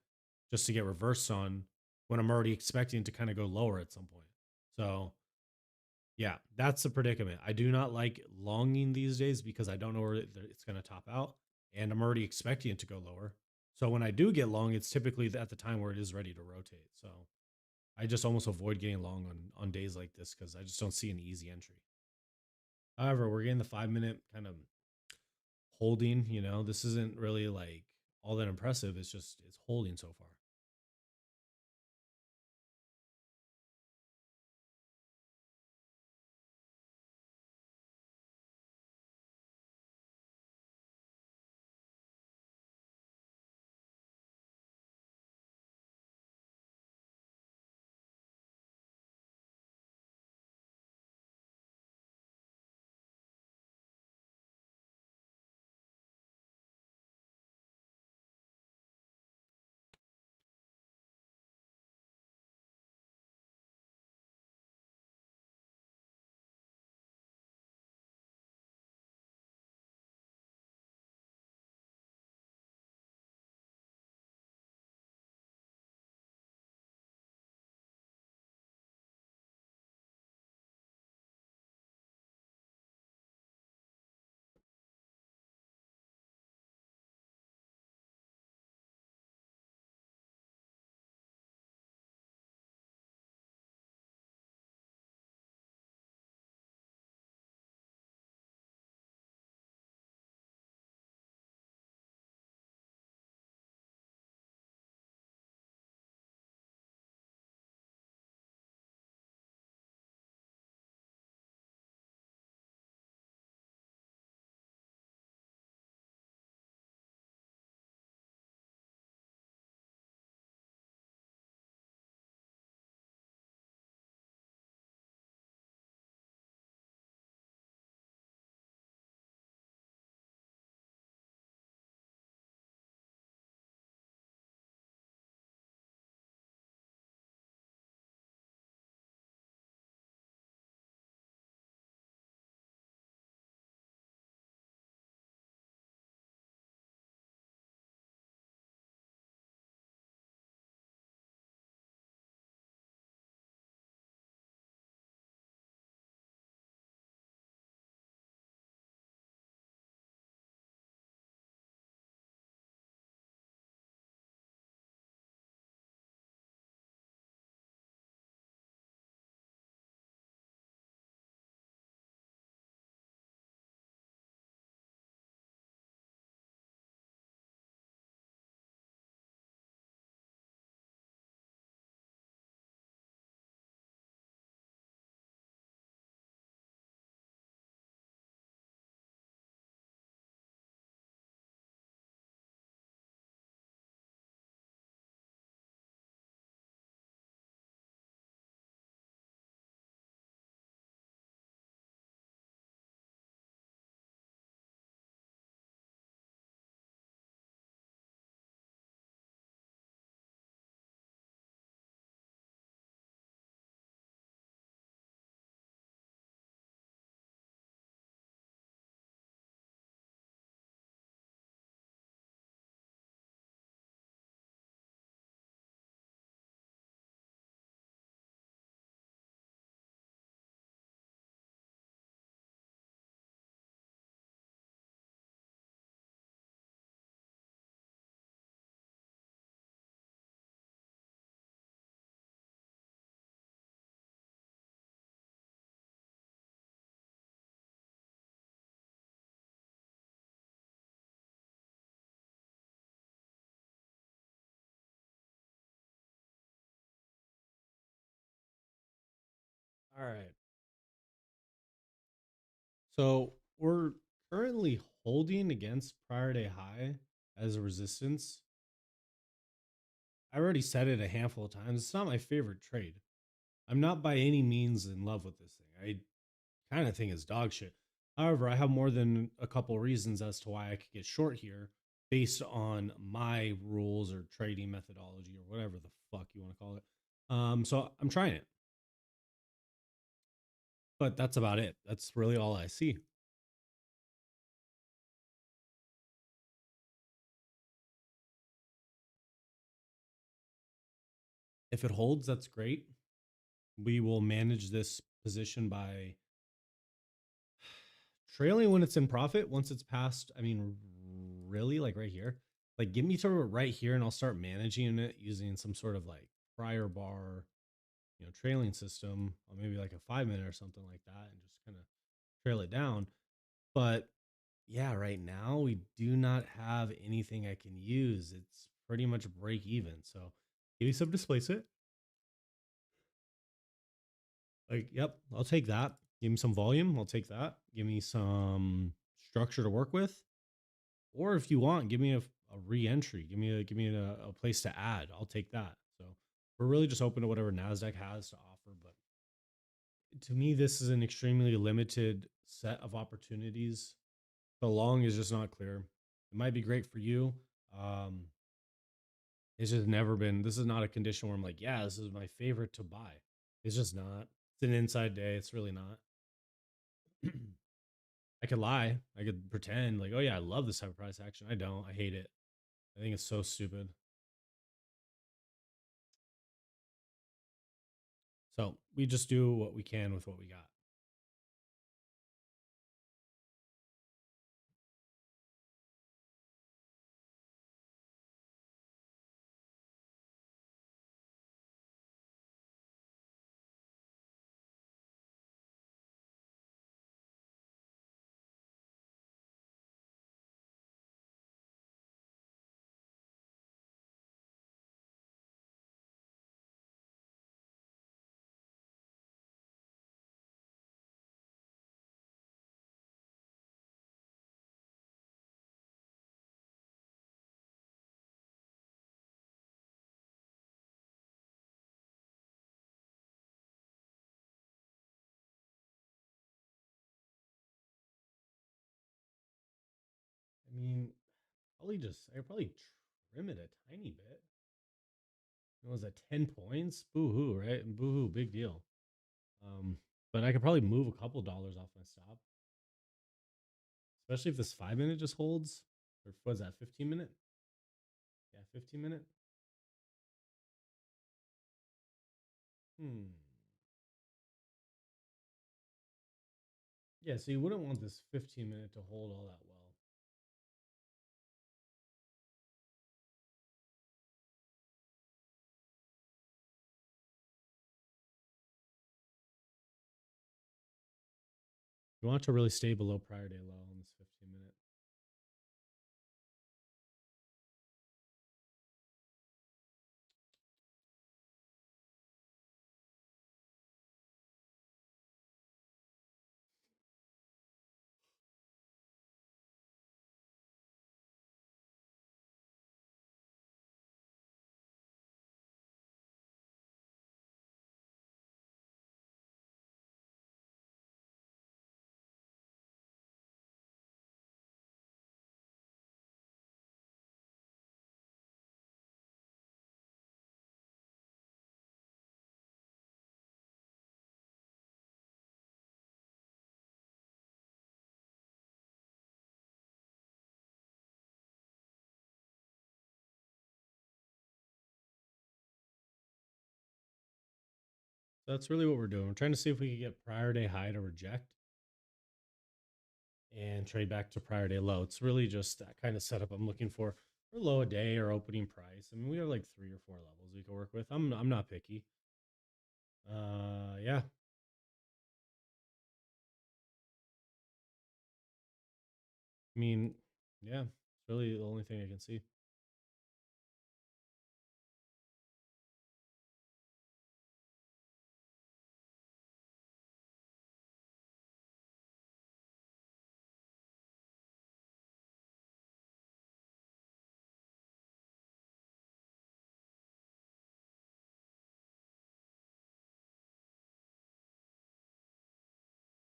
just to get reversed on when I'm already expecting to kind of go lower at some point. So yeah, that's the predicament. I do not like longing these days because I don't know where it's going to top out, and I'm already expecting it to go lower. So when I do get long, it's typically at the time where it is ready to rotate. So I just almost avoid getting long on days like this because I just don't see an easy entry. However, we're getting the 5 minute kind of holding. This isn't really like all that impressive. It's holding so far. All right. So we're currently holding against prior day high as a resistance. I already said it a handful of times. It's not my favorite trade. I'm not by any means in love with this thing. I kind of think it's dog shit. However, I have more than a couple reasons as to why I could get short here based on my rules or trading methodology or whatever the fuck you want to call it. So I'm trying it, but that's about it. That's really all I see. If it holds, that's great. We will manage this position by trailing when it's in profit. Once it's past, I mean, really, like right here, like give me to right here, and I'll start managing it using some sort of like prior bar, trailing system, or maybe like a 5 minute or something like that, and just kind of trail it down. But yeah, right now we do not have anything I can use. It's pretty much break even. So give me some displacement. Like, yep, I'll take that. Give me some volume. I'll take that. Give me some structure to work with. Or if you want, give me a re-entry. Give me a place to add. I'll take that. So we're really just open to whatever Nasdaq has to offer. But to me, this is an extremely limited set of opportunities. The long is just not clear. It might be great for you. Um, it's just never been. This is not a condition where I'm like, yeah, this is my favorite to buy. It's just not. It's an inside day. It's really not. I could lie. I could pretend like, oh yeah, I love this type of price action. I don't. I hate it. I think it's so stupid. So we just do what we can with what we got. I mean, I could probably trim it a tiny bit. It was at 10 points. Boo hoo, right? Boo hoo, big deal. Um, but I could probably move a couple dollars off my stop, especially if this 5 minute just holds. Or what's that, 15 minute? Yeah, 15 minute. Hmm. Yeah, so you wouldn't want this 15 minute to hold all that well. You want it to really stay below prior day low on this 15 minute. So that's really what we're doing. We're trying to see if we can get prior day high to reject and trade back to prior day low. It's really just that kind of setup I'm looking for low a day or opening price. I mean, we have like 3 or 4 levels we can work with. I'm not picky. Yeah. I mean, yeah, it's really the only thing I can see.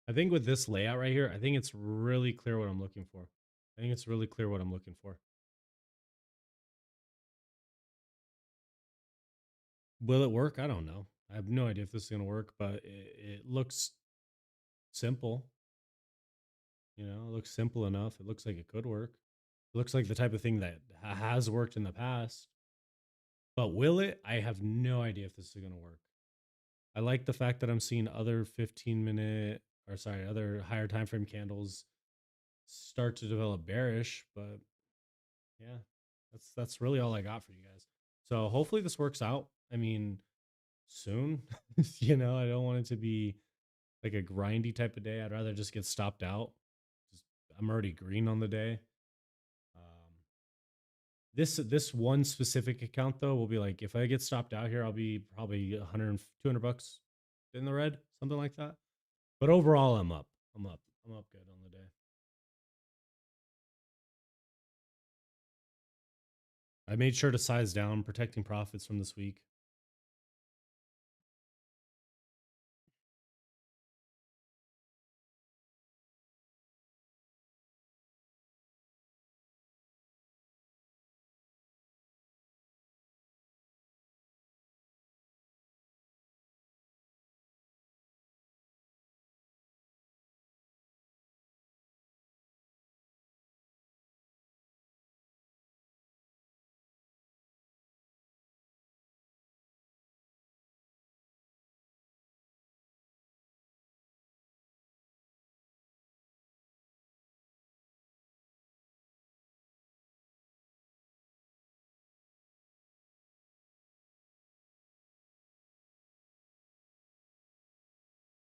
I think with this layout right here, I think it's really clear what I'm looking for. I think it's really clear what I'm looking for. Will it work? I don't know. I have no idea if this is going to work, but it looks simple. You know, it looks simple enough. It looks like it could work. It looks like the type of thing that has worked in the past. But will it? I have no idea if this is going to work. I like the fact that I'm seeing other 15-minute or sorry, other higher time frame candles start to develop bearish, but yeah, that's really all I got for you guys. So hopefully this works out. I mean, soon. You know, I don't want it to be like a grindy type of day. I'd rather just get stopped out. Just, I'm already green on the day. Um, this one specific account though will be like if I get stopped out here, I'll be probably 100 200 bucks in the red, something like that. But overall, I'm up. I'm up. I'm up good on the day. I made sure to size down, protecting profits from this week.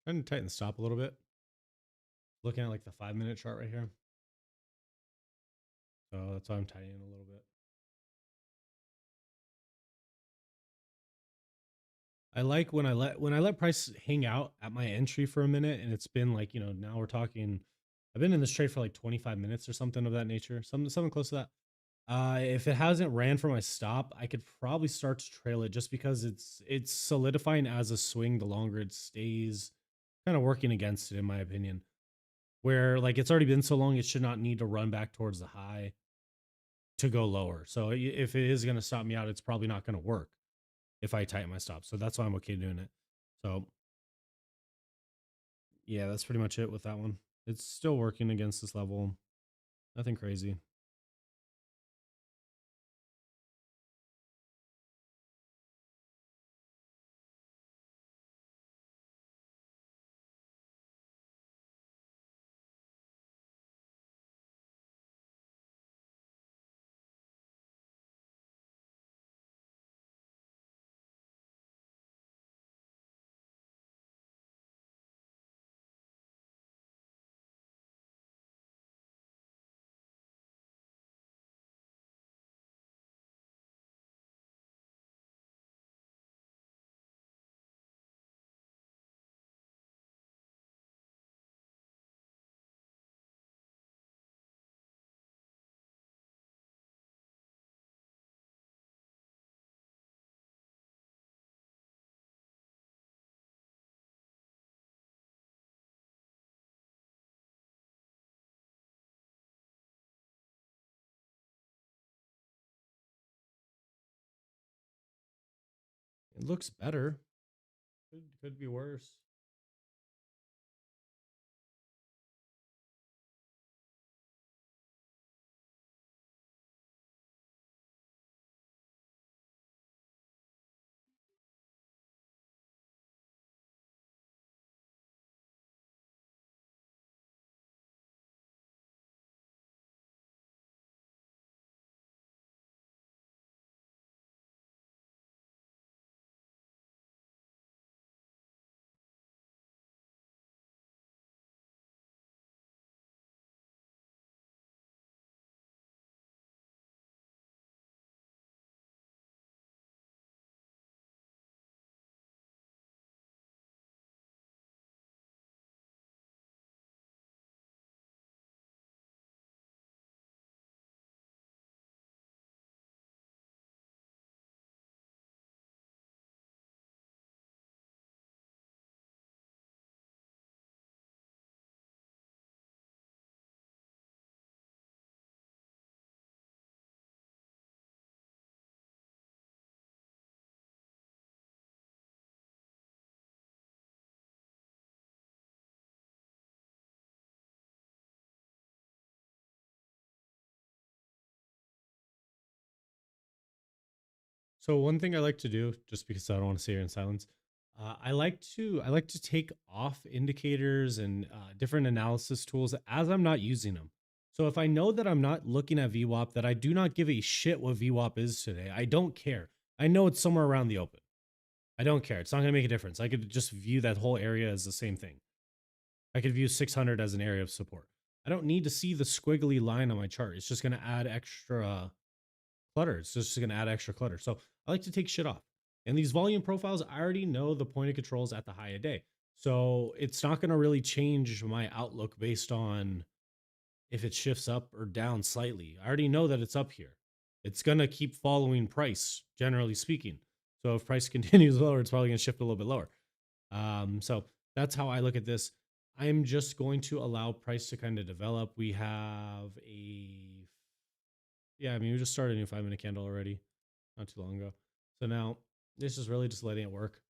Trying to tighten the stop a little bit. Looking at like the 5-minute chart right here. So that's why I'm tightening a little bit. I like when I let price hang out at my entry for a minute, and it's been like, you know, now we're talking. I've been in this trade for like 25 minutes or something of that nature, something close to that. If it hasn't ran for my stop, I could probably start to trail it just because it's solidifying as a swing the longer it stays, kind of working against it in my opinion. Where like it's already been so long, it should not need to run back towards the high to go lower. So if it is going to stop me out, it's probably not going to work if I tighten my stop. So that's why I'm okay doing it. So yeah, that's pretty much it with that one. It's still working against this level. Nothing crazy. It looks better. Could be worse. So one thing I like to do, just because I don't want to sit here in silence, I like to take off indicators and different analysis tools as I'm not using them. So if I know that I'm not looking at VWAP, that I do not give a shit what VWAP is today, I don't care. I know it's somewhere around the open. I don't care. It's not going to make a difference. I could just view that whole area as the same thing. I could view 600 as an area of support. I don't need to see the squiggly line on my chart. It's just going to add extra clutter. It's just going to add extra clutter. So I like to take shit off. And these volume profiles, I already know the point of controls at the high of day. So it's not going to really change my outlook based on if it shifts up or down slightly. I already know that it's up here. It's going to keep following price, generally speaking. So if price continues lower, it's probably going to shift a little bit lower. So that's how I look at this. I'm just going to allow price to kind of develop. We have yeah, I mean, we just started a new 5 minute candle already, not too long ago. So now this is really just letting it work.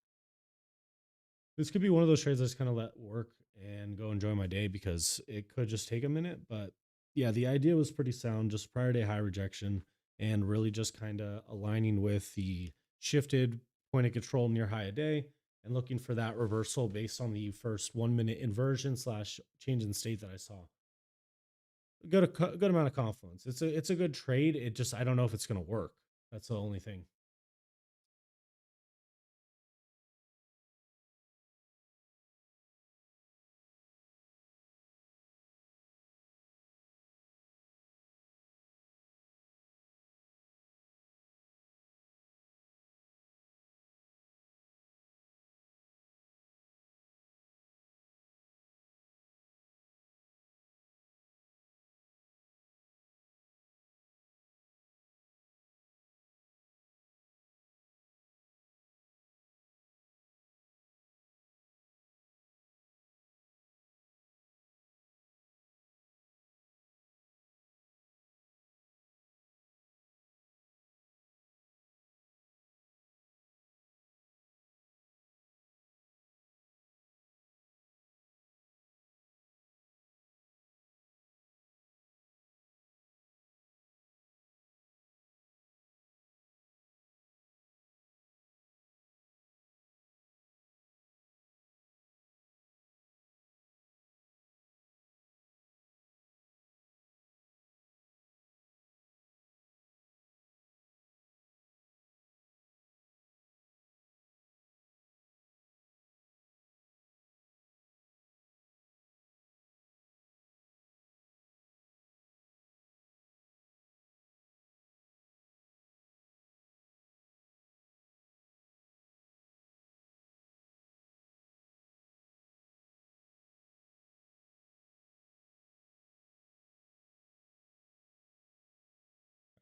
This could be one of those trades I just kind of let work and go enjoy my day because it could just take a minute. But yeah, the idea was pretty sound, just prior day high rejection and really just kind of aligning with the shifted point of control near high a day and looking for that reversal based on the first 1 minute inversion slash change in state that I saw. Good amount of confluence. It's a good trade. It just I don't know if it's gonna work. That's the only thing.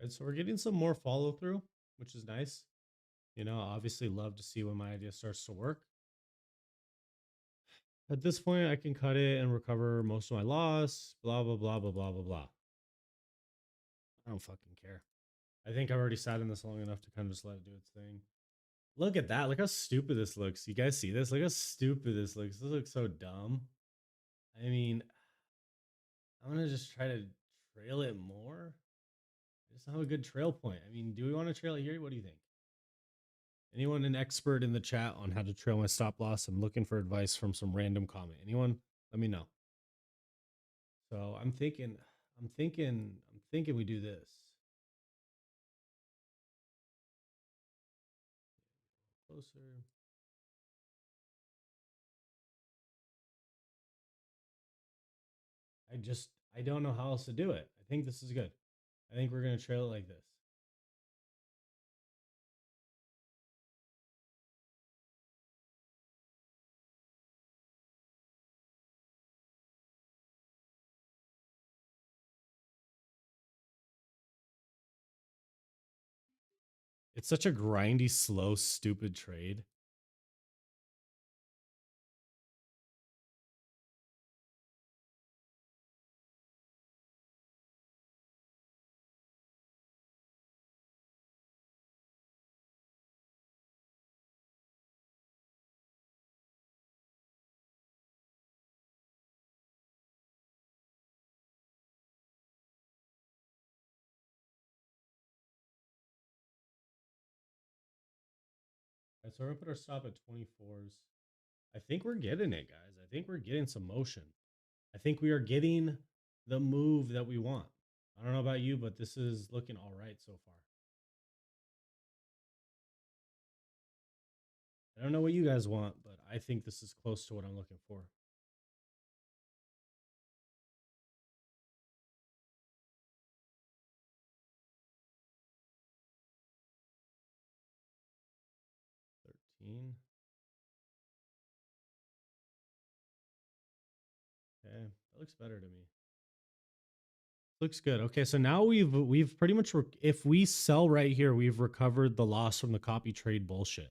And so we're getting some more follow through, which is nice. Obviously love to see when my idea starts to work. At this point, I can cut it and recover most of my loss. Blah blah blah blah blah blah blah. I don't fucking care. I think I've already sat in this long enough to kind of just let it do its thing. Look at that. Look how stupid this looks. You guys see this? Look how stupid this looks. This looks so dumb. I mean, I'm gonna just try to trail it more. I just don't have a good trail point. I mean, do we want to trail it here? What do you think? Anyone an expert in the chat on how to trail my stop loss? I'm looking for advice from some random comment. Anyone? Let me know. So I'm thinking we do this. Closer. I don't know how else to do it. I think this is good. I think we're gonna trail it like this. It's such a grindy, slow, stupid trade. so we're gonna put our stop at 24s. I think we're getting it, guys. I think we're getting some motion. I think we are getting the move that we want. I don't know about you, but this is looking all right so far. I don't know what you guys want, but I think this is close to what I'm looking for. Okay, that looks better to me. Looks good. Okay, so now we've pretty much if we sell right here, we've recovered the loss from the copy trade bullshit.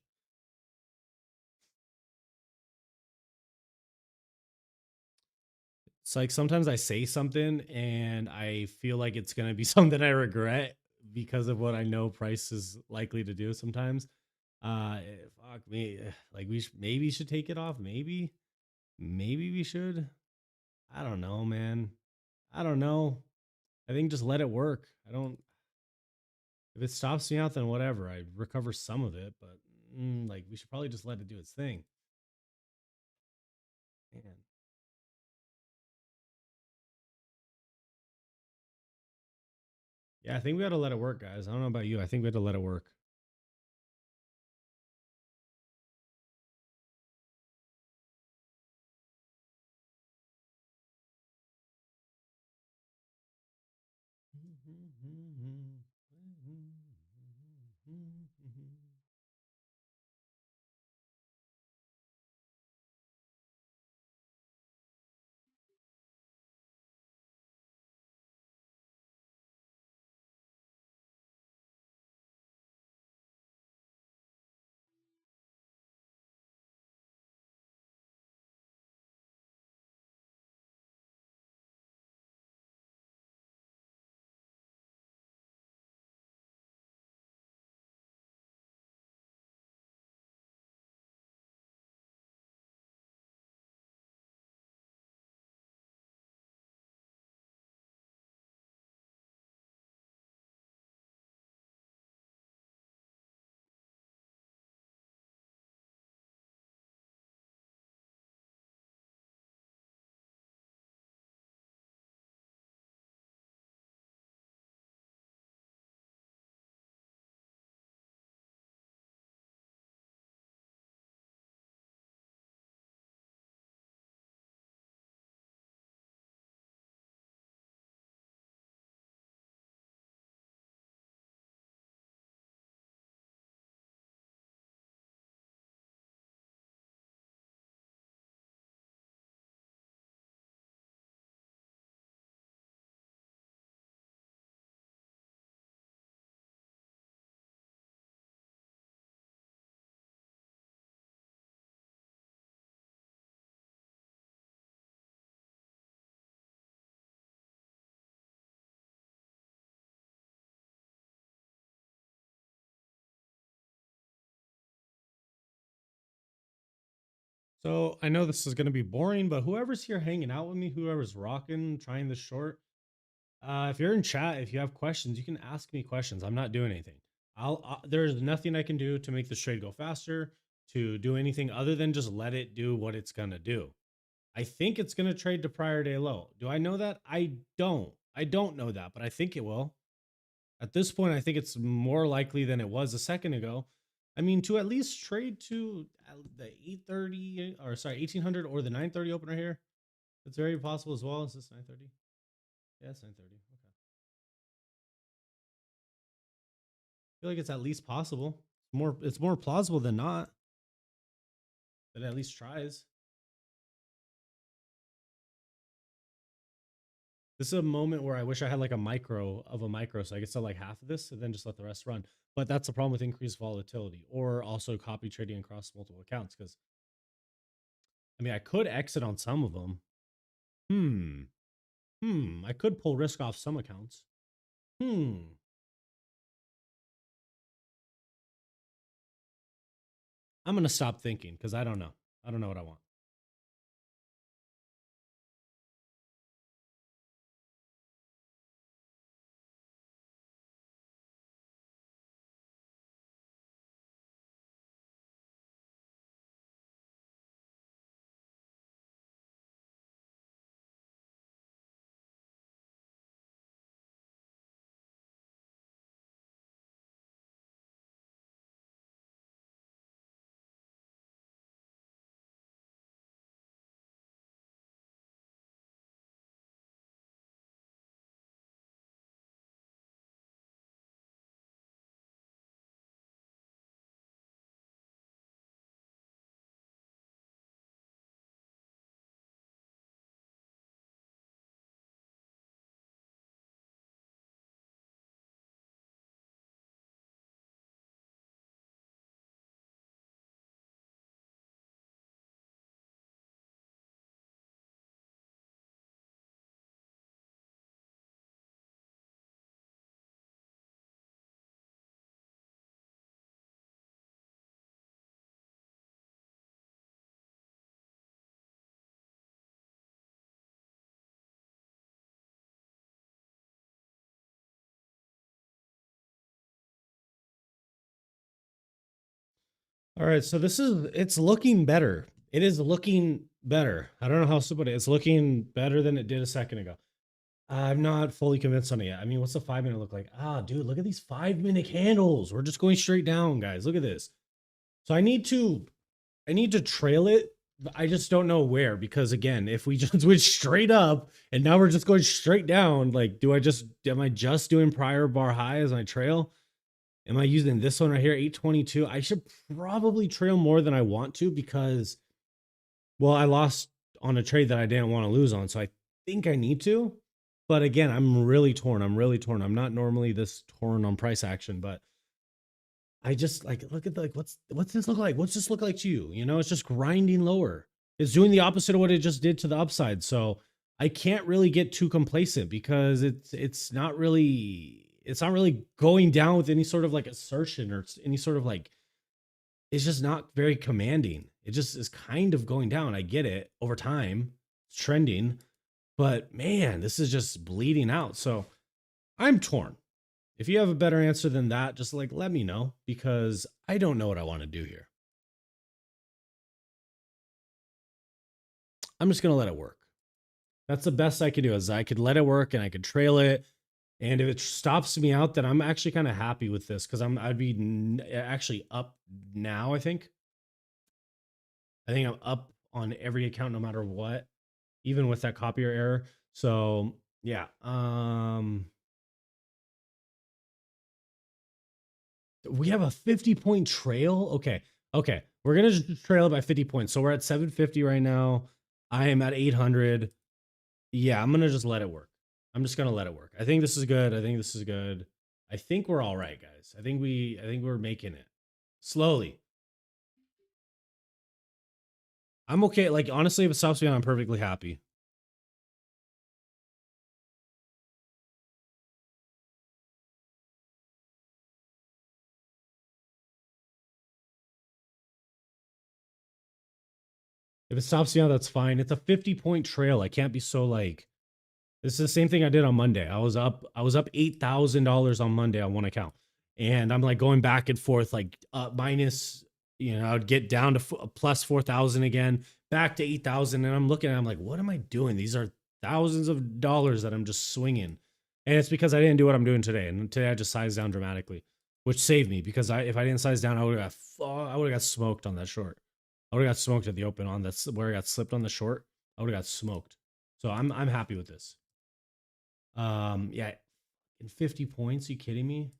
It's like sometimes I say something and I feel like it's gonna be something I regret because of what I know price is likely to do sometimes. Fuck me. Like maybe should take it off. Maybe we should. I don't know, man. I don't know. I think just let it work. I don't. If it stops me out, then whatever. I recover some of it, but like we should probably just let it do its thing. Man. Yeah, I think we got to let it work, guys. I don't know about you. I think we had to let it work. So I know this is going to be boring, but whoever's here hanging out with me, whoever's rocking, trying this short, if you're in chat, if you have questions, you can ask me questions. I'm not doing anything. There's nothing I can do to make this trade go faster, to do anything other than just let it do what it's gonna do. I think it's gonna trade to prior day low. Do I know that? I don't. I don't know that, but I think it will. At this point, I think it's more likely than it was a second ago. I mean, to at least trade to the 830 or sorry, 1800 or the 930 opener here, it's very possible as well. Is this 930? Yeah, it's 930. Okay. I feel like it's at least possible. It's more plausible than not. But it at least tries. This is a moment where I wish I had like a micro of a micro so I could sell like half of this and then just let the rest run. But that's the problem with increased volatility or also copy trading across multiple accounts. Because I mean, I could exit on some of them. I could pull risk off some accounts. I'm gonna stop thinking because I don't know. I don't know what I want. All right, so it's looking better. It is looking better. I don't know how else to put it. It's looking better than it did a second ago. I'm not fully convinced on it yet. I mean, what's the 5 minute look like? Ah, dude, look at these 5 minute candles. We're just going straight down, guys. Look at this. So I need to trail it. But I just don't know where because again, if we just went straight up and now we're just going straight down, like, am I just doing prior bar high as my trail? Am I using this one right here, 822? I should probably trail more than I want to because, well, I lost on a trade that I didn't want to lose on. So I think I need to. But again, I'm really torn. I'm not normally this torn on price action, but I just like look at like what's this look like? What's this look like to you? You know, it's just grinding lower. It's doing the opposite of what it just did to the upside. So I can't really get too complacent because it's not really going down with any sort of like assertion or any sort of like it's just not very commanding. It just is kind of going down. I get it over time. It's trending, but man, this is just bleeding out. So I'm torn. If you have a better answer than that, just like let me know because I don't know what I want to do here. I'm just going to let it work. That's the best I could do is I could let it work and I could trail it. And if it stops me out, then I'm actually kind of happy with this because I'd be actually up now, I think. I think I'm up on every account no matter what, even with that copier error. So yeah. We have a 50-point trail. Okay. Okay. We're gonna just trail it by 50 points. So we're at 750 right now. I am at 800. Yeah, I'm gonna just let it work. I'm just gonna let it work. I think this is good. I think this is good. I think we're all right, guys. I think we're making it slowly. I'm okay. Like honestly, if it stops me out, I'm perfectly happy. If it stops me out, that's fine. It's a 50-point trail. I can't be so like this is the same thing I did on Monday. I was up $8,000 on Monday on one account. And I'm like going back and forth, like minus, I'd get down to plus 4,000 again, back to 8,000. And I'm looking at it, I'm like, what am I doing? These are thousands of dollars that I'm just swinging. And it's because I didn't do what I'm doing today. And today I just sized down dramatically, which saved me because if I didn't size down, I would have got smoked on that short. I would have got smoked at the open on that's where I got slipped on the short. I would have got smoked. So I'm happy with this. Yeah, in 50 points, you kidding me?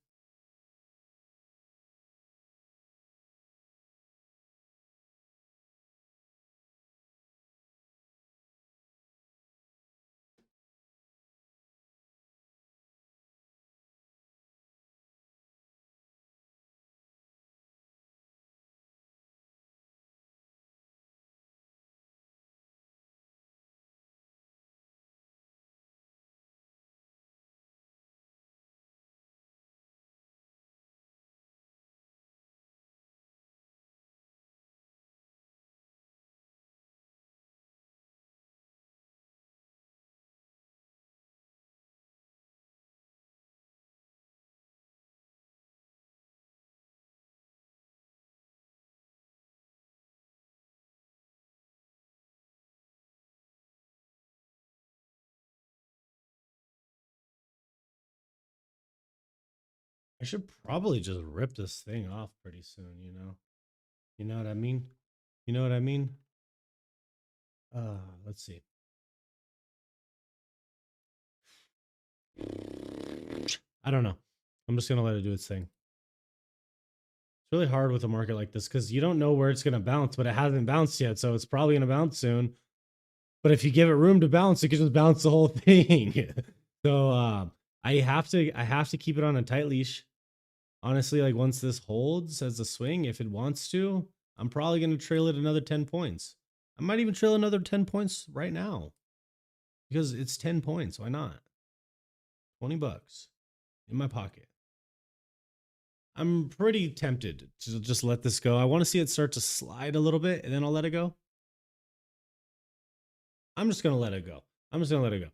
I should probably just rip this thing off pretty soon, you know? You know what I mean? You know what I mean? Let's see. I don't know. I'm just gonna let it do its thing. It's really hard with a market like this because you don't know where it's gonna bounce, but it hasn't bounced yet, so it's probably gonna bounce soon. But if you give it room to bounce, it could just bounce the whole thing. So I have to keep it on a tight leash. Honestly, like once this holds as a swing, if it wants to, I'm probably gonna trail it another 10 points. I might even trail another 10 points right now because it's 10 points. Why not? $20 in my pocket. I'm pretty tempted to just let this go. I want to see it start to slide a little bit and then I'll let it go. I'm just going to let it go. I'm just going to let it go.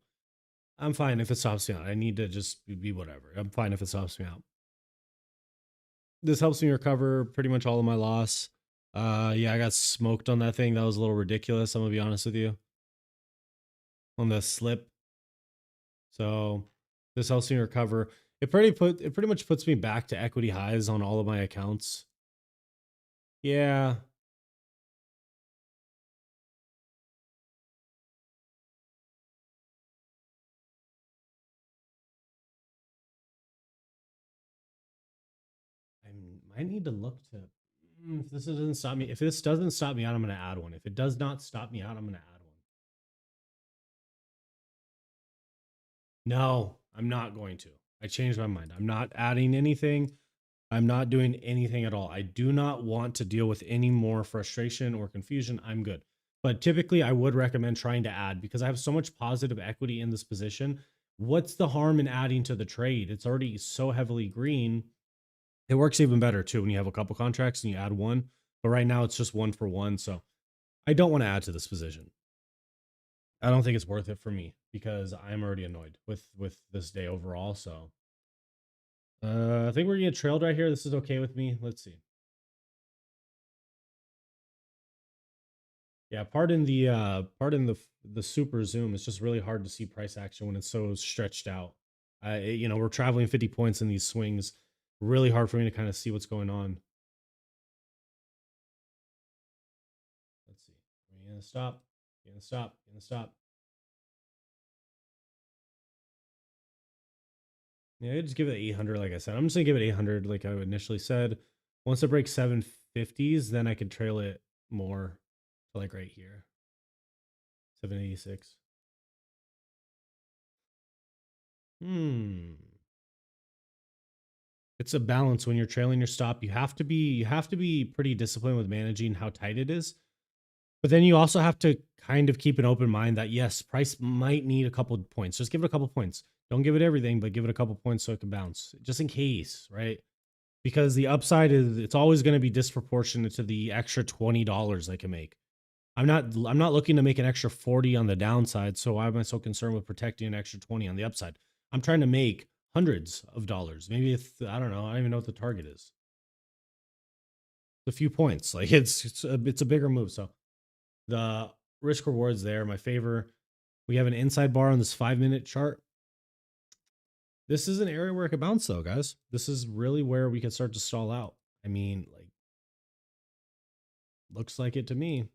I'm fine if it stops me out. I need to just be whatever. I'm fine if it stops me out. This helps me recover pretty much all of my loss. Yeah, I got smoked on that thing. That was a little ridiculous. I'm gonna be honest with you on the slip. So this helps me recover. It pretty much puts me back to equity highs on all of my accounts. Yeah, I might need to look to. If this doesn't stop me, if this doesn't stop me out, I'm gonna add one. If it does not stop me out, I'm gonna add one. No, I'm not going to. I changed my mind. I'm not adding anything. I'm not doing anything at all. I do not want to deal with any more frustration or confusion. I'm good. But typically, I would recommend trying to add because I have so much positive equity in this position. What's the harm in adding to the trade? It's already so heavily green. It works even better too when you have a couple contracts and you add one. But right now, it's just one for one. So I don't want to add to this position. I don't think it's worth it for me because I'm already annoyed with this day overall. So I think we're gonna get trailed right here. This is okay with me. Let's see. Yeah, pardon the super zoom. It's just really hard to see price action when it's so stretched out. We're traveling 50 points in these swings. Really hard for me to kind of see what's going on. Let's see. We're gonna stop. Gonna stop. Gonna stop. Yeah, just give it 800. Like I said, I'm just gonna give it 800. Like I initially said. Once it breaks 750s, then I could trail it more to like right here, 786. Hmm. It's a balance when you're trailing your stop. You have to be pretty disciplined with managing how tight it is. But then you also have to kind of keep an open mind that yes, price might need a couple of points. Just give it a couple points. Don't give it everything, but give it a couple points so it can bounce, just in case, right? Because the upside is it's always going to be disproportionate to the extra $20 I can make. I'm not looking to make an extra 40 on the downside, so why am I so concerned with protecting an extra 20 on the upside? I'm trying to make hundreds of dollars. Maybe if I don't know, I don't even know what the target is. It's a few points. Like it's a bigger move. So the risk rewards there, my favor. We have an inside bar on this 5-minute chart. This is an area where it could bounce though, guys. This is really where we could start to stall out. I mean, like looks like it to me.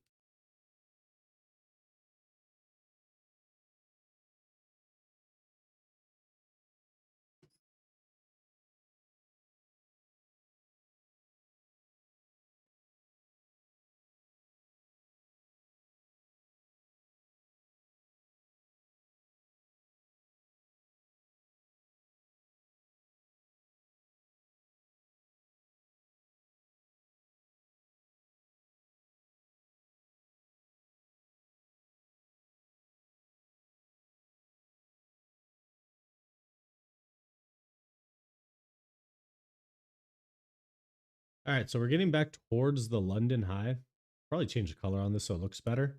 All right, so we're getting back towards the London high. Probably change the color on this so it looks better.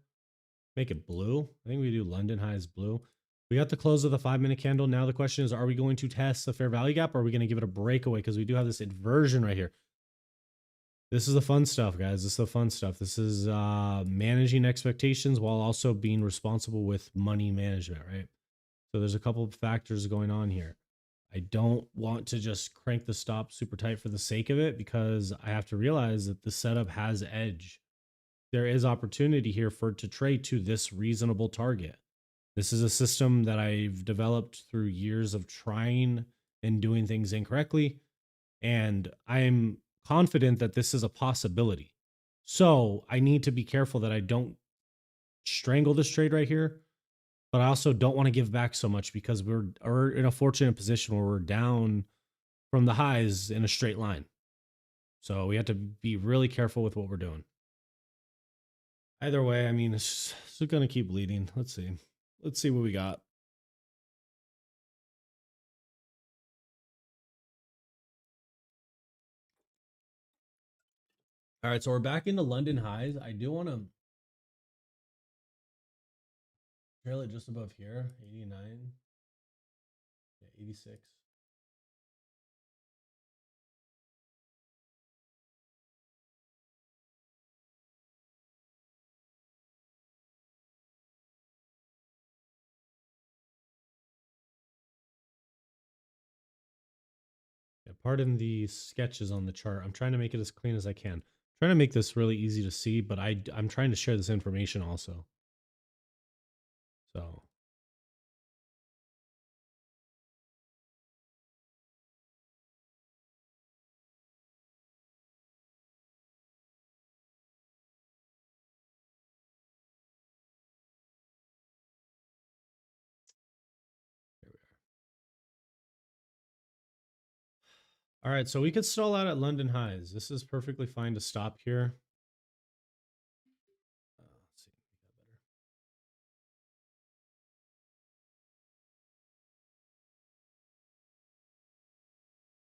Make it blue. I think we do London high as blue. We got the close of the 5-minute candle. Now the question is, are we going to test the fair value gap or are we going to give it a breakaway? Because we do have this inversion right here. This is the fun stuff, guys. This is the fun stuff. This is managing expectations while also being responsible with money management, right? So there's a couple of factors going on here. I don't want to just crank the stop super tight for the sake of it because I have to realize that the setup has edge. There is opportunity here for it to trade to this reasonable target. This is a system that I've developed through years of trying and doing things incorrectly. And I'm confident that this is a possibility. So I need to be careful that I don't strangle this trade right here. But I also don't want to give back so much because we're in a fortunate position where we're down from the highs in a straight line. So we have to be really careful with what we're doing. Either way, I mean, it's going to keep bleeding. Let's see. Let's see what we got. All right, so we're back into London highs. I do want to trail it just above here, 89, yeah, 86. pardon the sketches on the chart. I'm trying to make it as clean as I can. I'm trying to make this really easy to see, but I'm trying to share this information also. So here we are. All right, so we could stall out at London highs. This is perfectly fine to stop here. Let's see.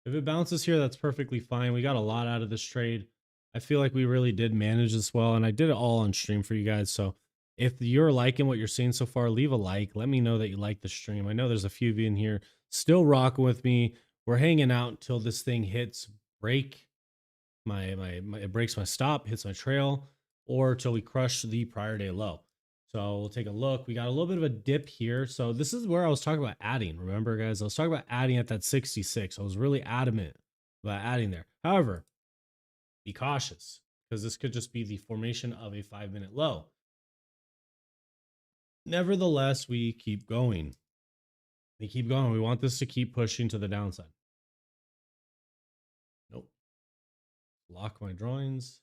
If it bounces here, that's perfectly fine. We got a lot out of this trade. I feel like we really did manage this well, and I did it all on stream for you guys. So if you're liking what you're seeing so far, leave a like. Let me know that you like the stream. I know there's a few of you in here still rocking with me. We're hanging out until this thing hits break. It breaks my stop, hits my trail, or till we crush the prior day low. So we'll take a look. We got a little bit of a dip here. So this is where I was talking about adding. Remember, guys, I was talking about adding at that 66. I was really adamant about adding there. However, be cautious because this could just be the formation of a 5-minute low. Nevertheless, we keep going. We keep going. We want this to keep pushing to the downside. Nope. Lock my drawings.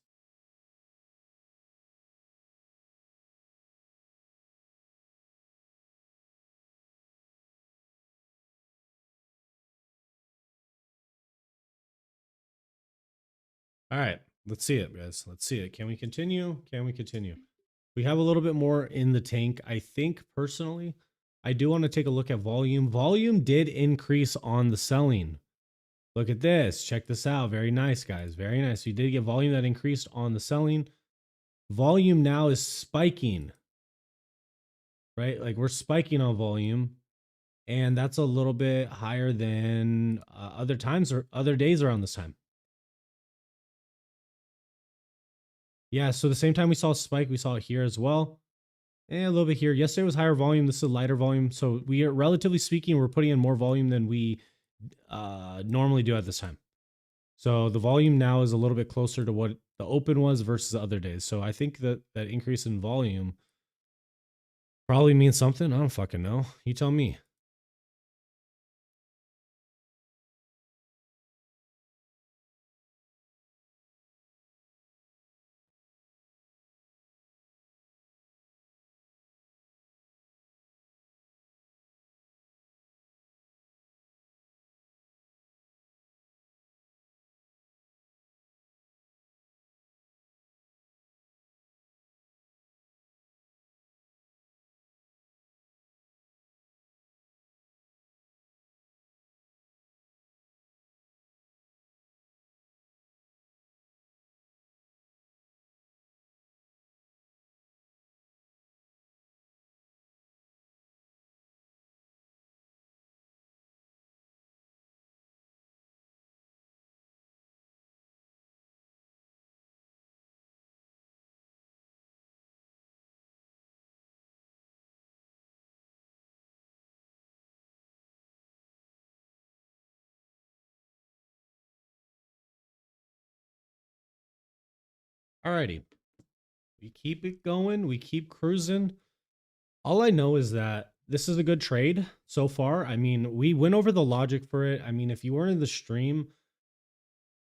All right, let's see it, guys. Let's see it. Can we continue? Can we continue? We have a little bit more in the tank. I think personally, I do want to take a look at volume. Volume did increase on the selling. Look at this. Check this out. Very nice, guys. Very nice. We did get volume that increased on the selling. Volume now is spiking, right? Like we're spiking on volume. And that's a little bit higher than other times or other days around this time. Yeah, so the same time we saw a spike, we saw it here as well. And a little bit here. Yesterday was higher volume. This is a lighter volume. So we are, relatively speaking, we're putting in more volume than we normally do at this time. So the volume now is a little bit closer to what the open was versus the other days. So I think that that increase in volume probably means something. I don't fucking know. You tell me. Alrighty. We keep it going. We keep cruising. All I know is that this is a good trade so far. I mean, we went over the logic for it. I mean, if you weren't in the stream,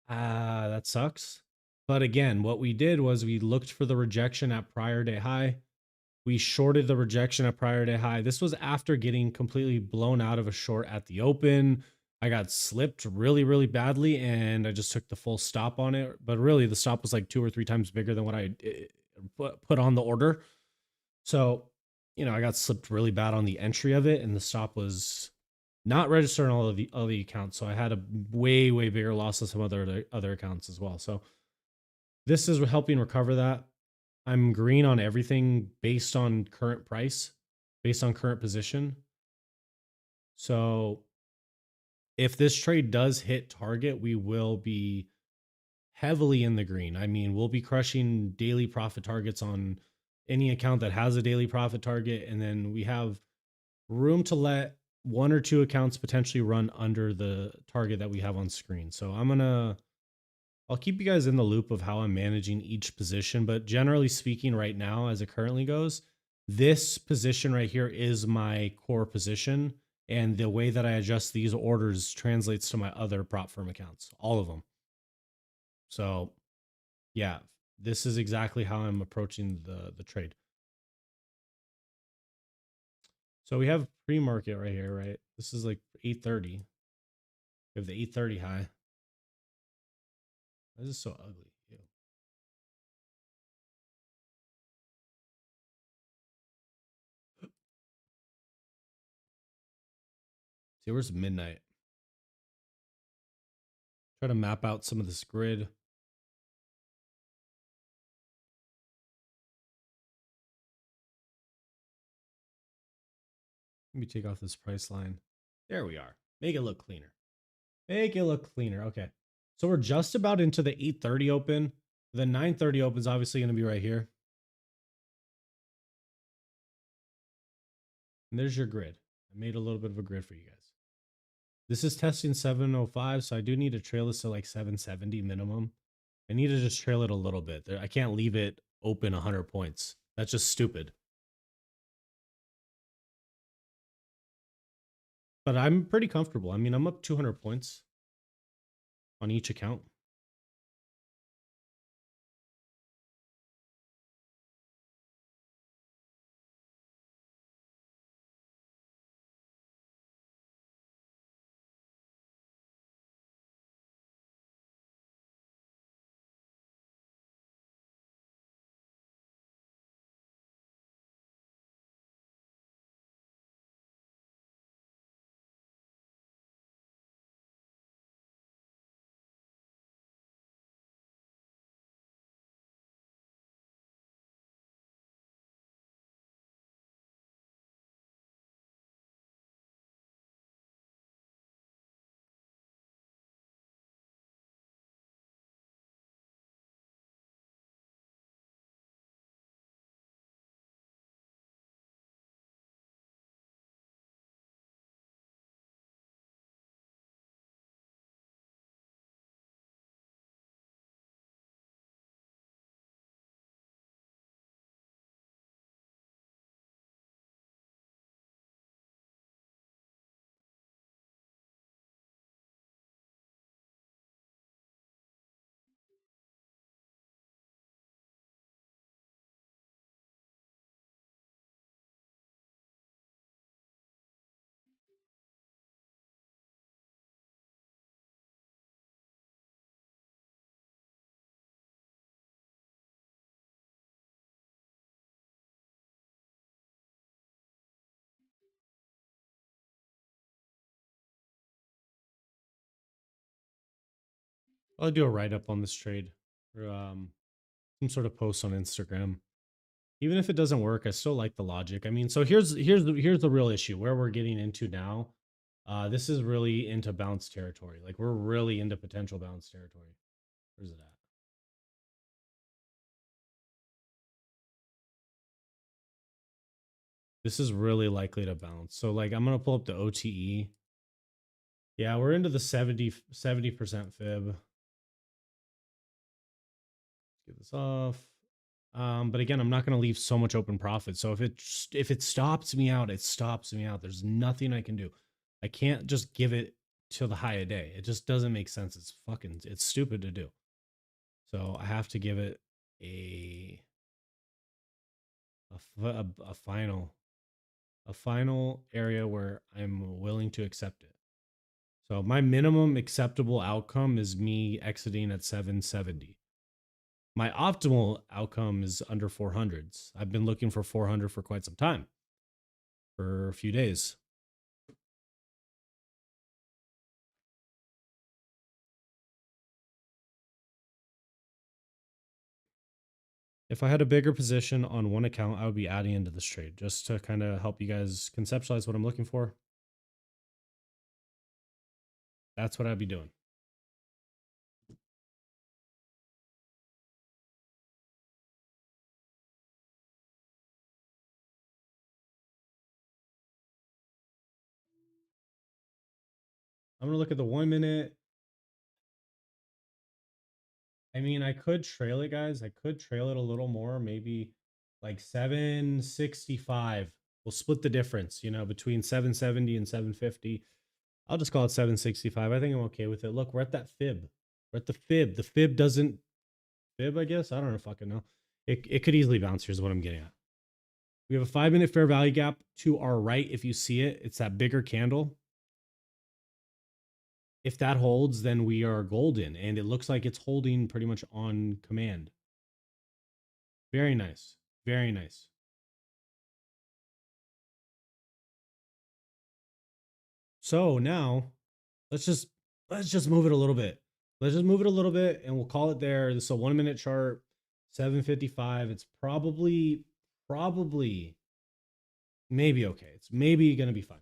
that sucks. But again, what we did was we looked for the rejection at prior day high. We shorted the rejection at prior day high. This was after getting completely blown out of a short at the open. I got slipped really, really badly, and I just took the full stop on it. But really, the stop was like 2 or 3 times bigger than what I put on the order. So, I got slipped really bad on the entry of it, and the stop was not registered on all of the accounts. So I had a way, way bigger loss than some other accounts as well. So this is helping recover that. I'm green on everything based on current price, based on current position. So if this trade does hit target, we will be heavily in the green. I mean, we'll be crushing daily profit targets on any account that has a daily profit target. And then we have room to let one or two accounts potentially run under the target that we have on screen. So I'll keep you guys in the loop of how I'm managing each position, but generally speaking right now as it currently goes, this position right here is my core position, and the way that I adjust these orders translates to my other prop firm accounts, all of them. So, yeah, this is exactly how I'm approaching the trade. So we have pre-market right here, right? This is like 8:30. We have the 8:30 high. This is so ugly. Ew. See, where's midnight? Try to map out some of this grid. Let me take off this price line. There we are. Make it look cleaner. Make it look cleaner. Okay. So we're just about into the 8:30 open. The 9:30 open is obviously going to be right here. And there's your grid. I made a little bit of a grid for you guys. This is testing 705, so I do need to trail this to like 770 minimum. I need to just trail it a little bit. I can't leave it open 100 points. That's just stupid. But I'm pretty comfortable. I mean, I'm up 200 points on each account. I'll do a write up on this trade or some sort of post on Instagram. Even if it doesn't work, I still like the logic. I mean, so here's the real issue where we're getting into now. This is really into bounce territory. Like we're really into potential bounce territory. Where's it at? This is really likely to bounce. So like I'm gonna pull up the OTE. Yeah, we're into the 70% fib. Get this off. But again, I'm not going to leave so much open profit. So if it stops me out, it stops me out. There's nothing I can do. I can't just give it till the high of day. It just doesn't make sense. It's stupid to do. So I have to give it a final area where I'm willing to accept it. So my minimum acceptable outcome is me exiting at 770. My optimal outcome is under 400s. I've been looking for 400 for quite some time, for a few days. If I had a bigger position on one account, I would be adding into this trade just to kind of help you guys conceptualize what I'm looking for. That's what I'd be doing. I'm gonna look at the 1 minute. I mean, I could trail it, guys. I could trail it a little more, maybe like 765. We'll split the difference, you know, between 770 and 750. I'll just call it 765. I think I'm okay with it. Look, we're at that fib. We're at the fib. The fib doesn't fib, I guess. I don't know fucking know. It could easily bounce. Here's what I'm getting at. We have a 5-minute fair value gap to our right. If you see it, it's that bigger candle. If that holds, then we are golden, and it looks like it's holding pretty much on command. Very nice. Very nice. So now let's just move it a little bit. Let's just move it a little bit and we'll call it there. This is a 1 minute chart, 755. It's probably maybe okay. It's maybe gonna be fine.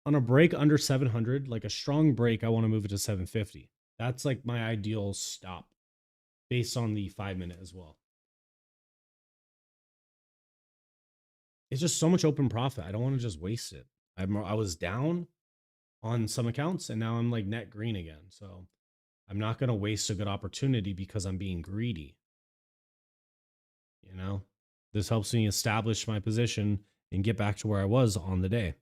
On a break under 700, like a strong break, I want to move it to 750. That's like my ideal stop based on the 5-minute as well. It's just so much open profit. I don't want to just waste it. I was down on some accounts and now I'm like net green again. So I'm not going to waste a good opportunity because I'm being greedy. You know, this helps me establish my position and get back to where I was on the day.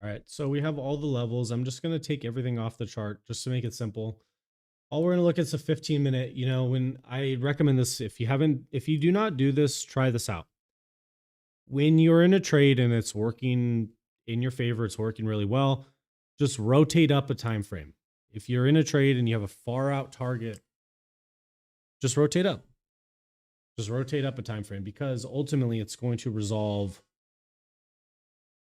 All right, so we have all the levels. I'm just going to take everything off the chart just to make it simple. All we're going to look at is a 15-minute. You know, when I recommend this, if you do not do this, try this out. When you're in a trade and it's working in your favor, it's working really well, just rotate up a time frame. If you're in a trade and you have a far out target, just rotate up. Just rotate up a time frame because ultimately it's going to resolve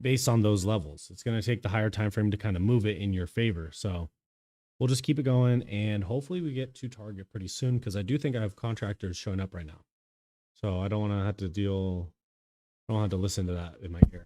based on those levels. It's going to take the higher time frame to kind of move it in your favor. So we'll just keep it going and hopefully we get to target pretty soon because I do think I have contractors showing up right now. So I don't want to have to I don't have to listen to that in my ear.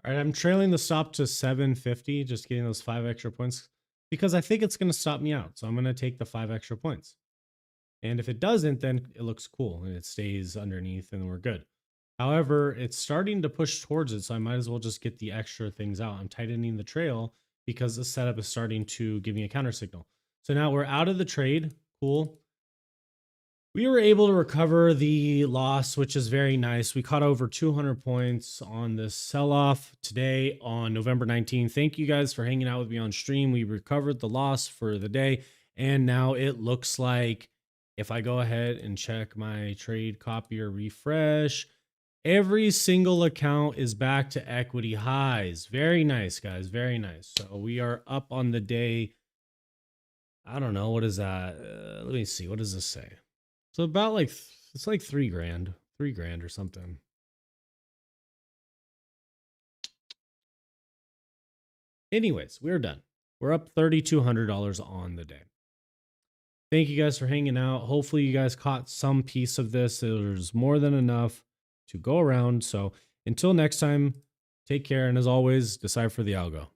All right, I'm trailing the stop to 750, just getting those 5 extra points because I think it's going to stop me out. So I'm going to take the 5 extra points. And if it doesn't, then it looks cool and it stays underneath and we're good. However, it's starting to push towards it. So I might as well just get the extra things out. I'm tightening the trail because the setup is starting to give me a counter signal. So now we're out of the trade. Cool. We were able to recover the loss, which is very nice. We caught over 200 points on this sell off today on November 19th. Thank you guys for hanging out with me on stream. We recovered the loss for the day. And now it looks like if I go ahead and check my trade copier refresh, every single account is back to equity highs. Very nice, guys. Very nice. So we are up on the day. I don't know. What is that? Let me see. What does this say? So about like, it's like $3,000 or something. Anyways, we're done. We're up $3,200 on the day. Thank you guys for hanging out. Hopefully you guys caught some piece of this. There's more than enough to go around. So until next time, take care. And as always, decipher the algo.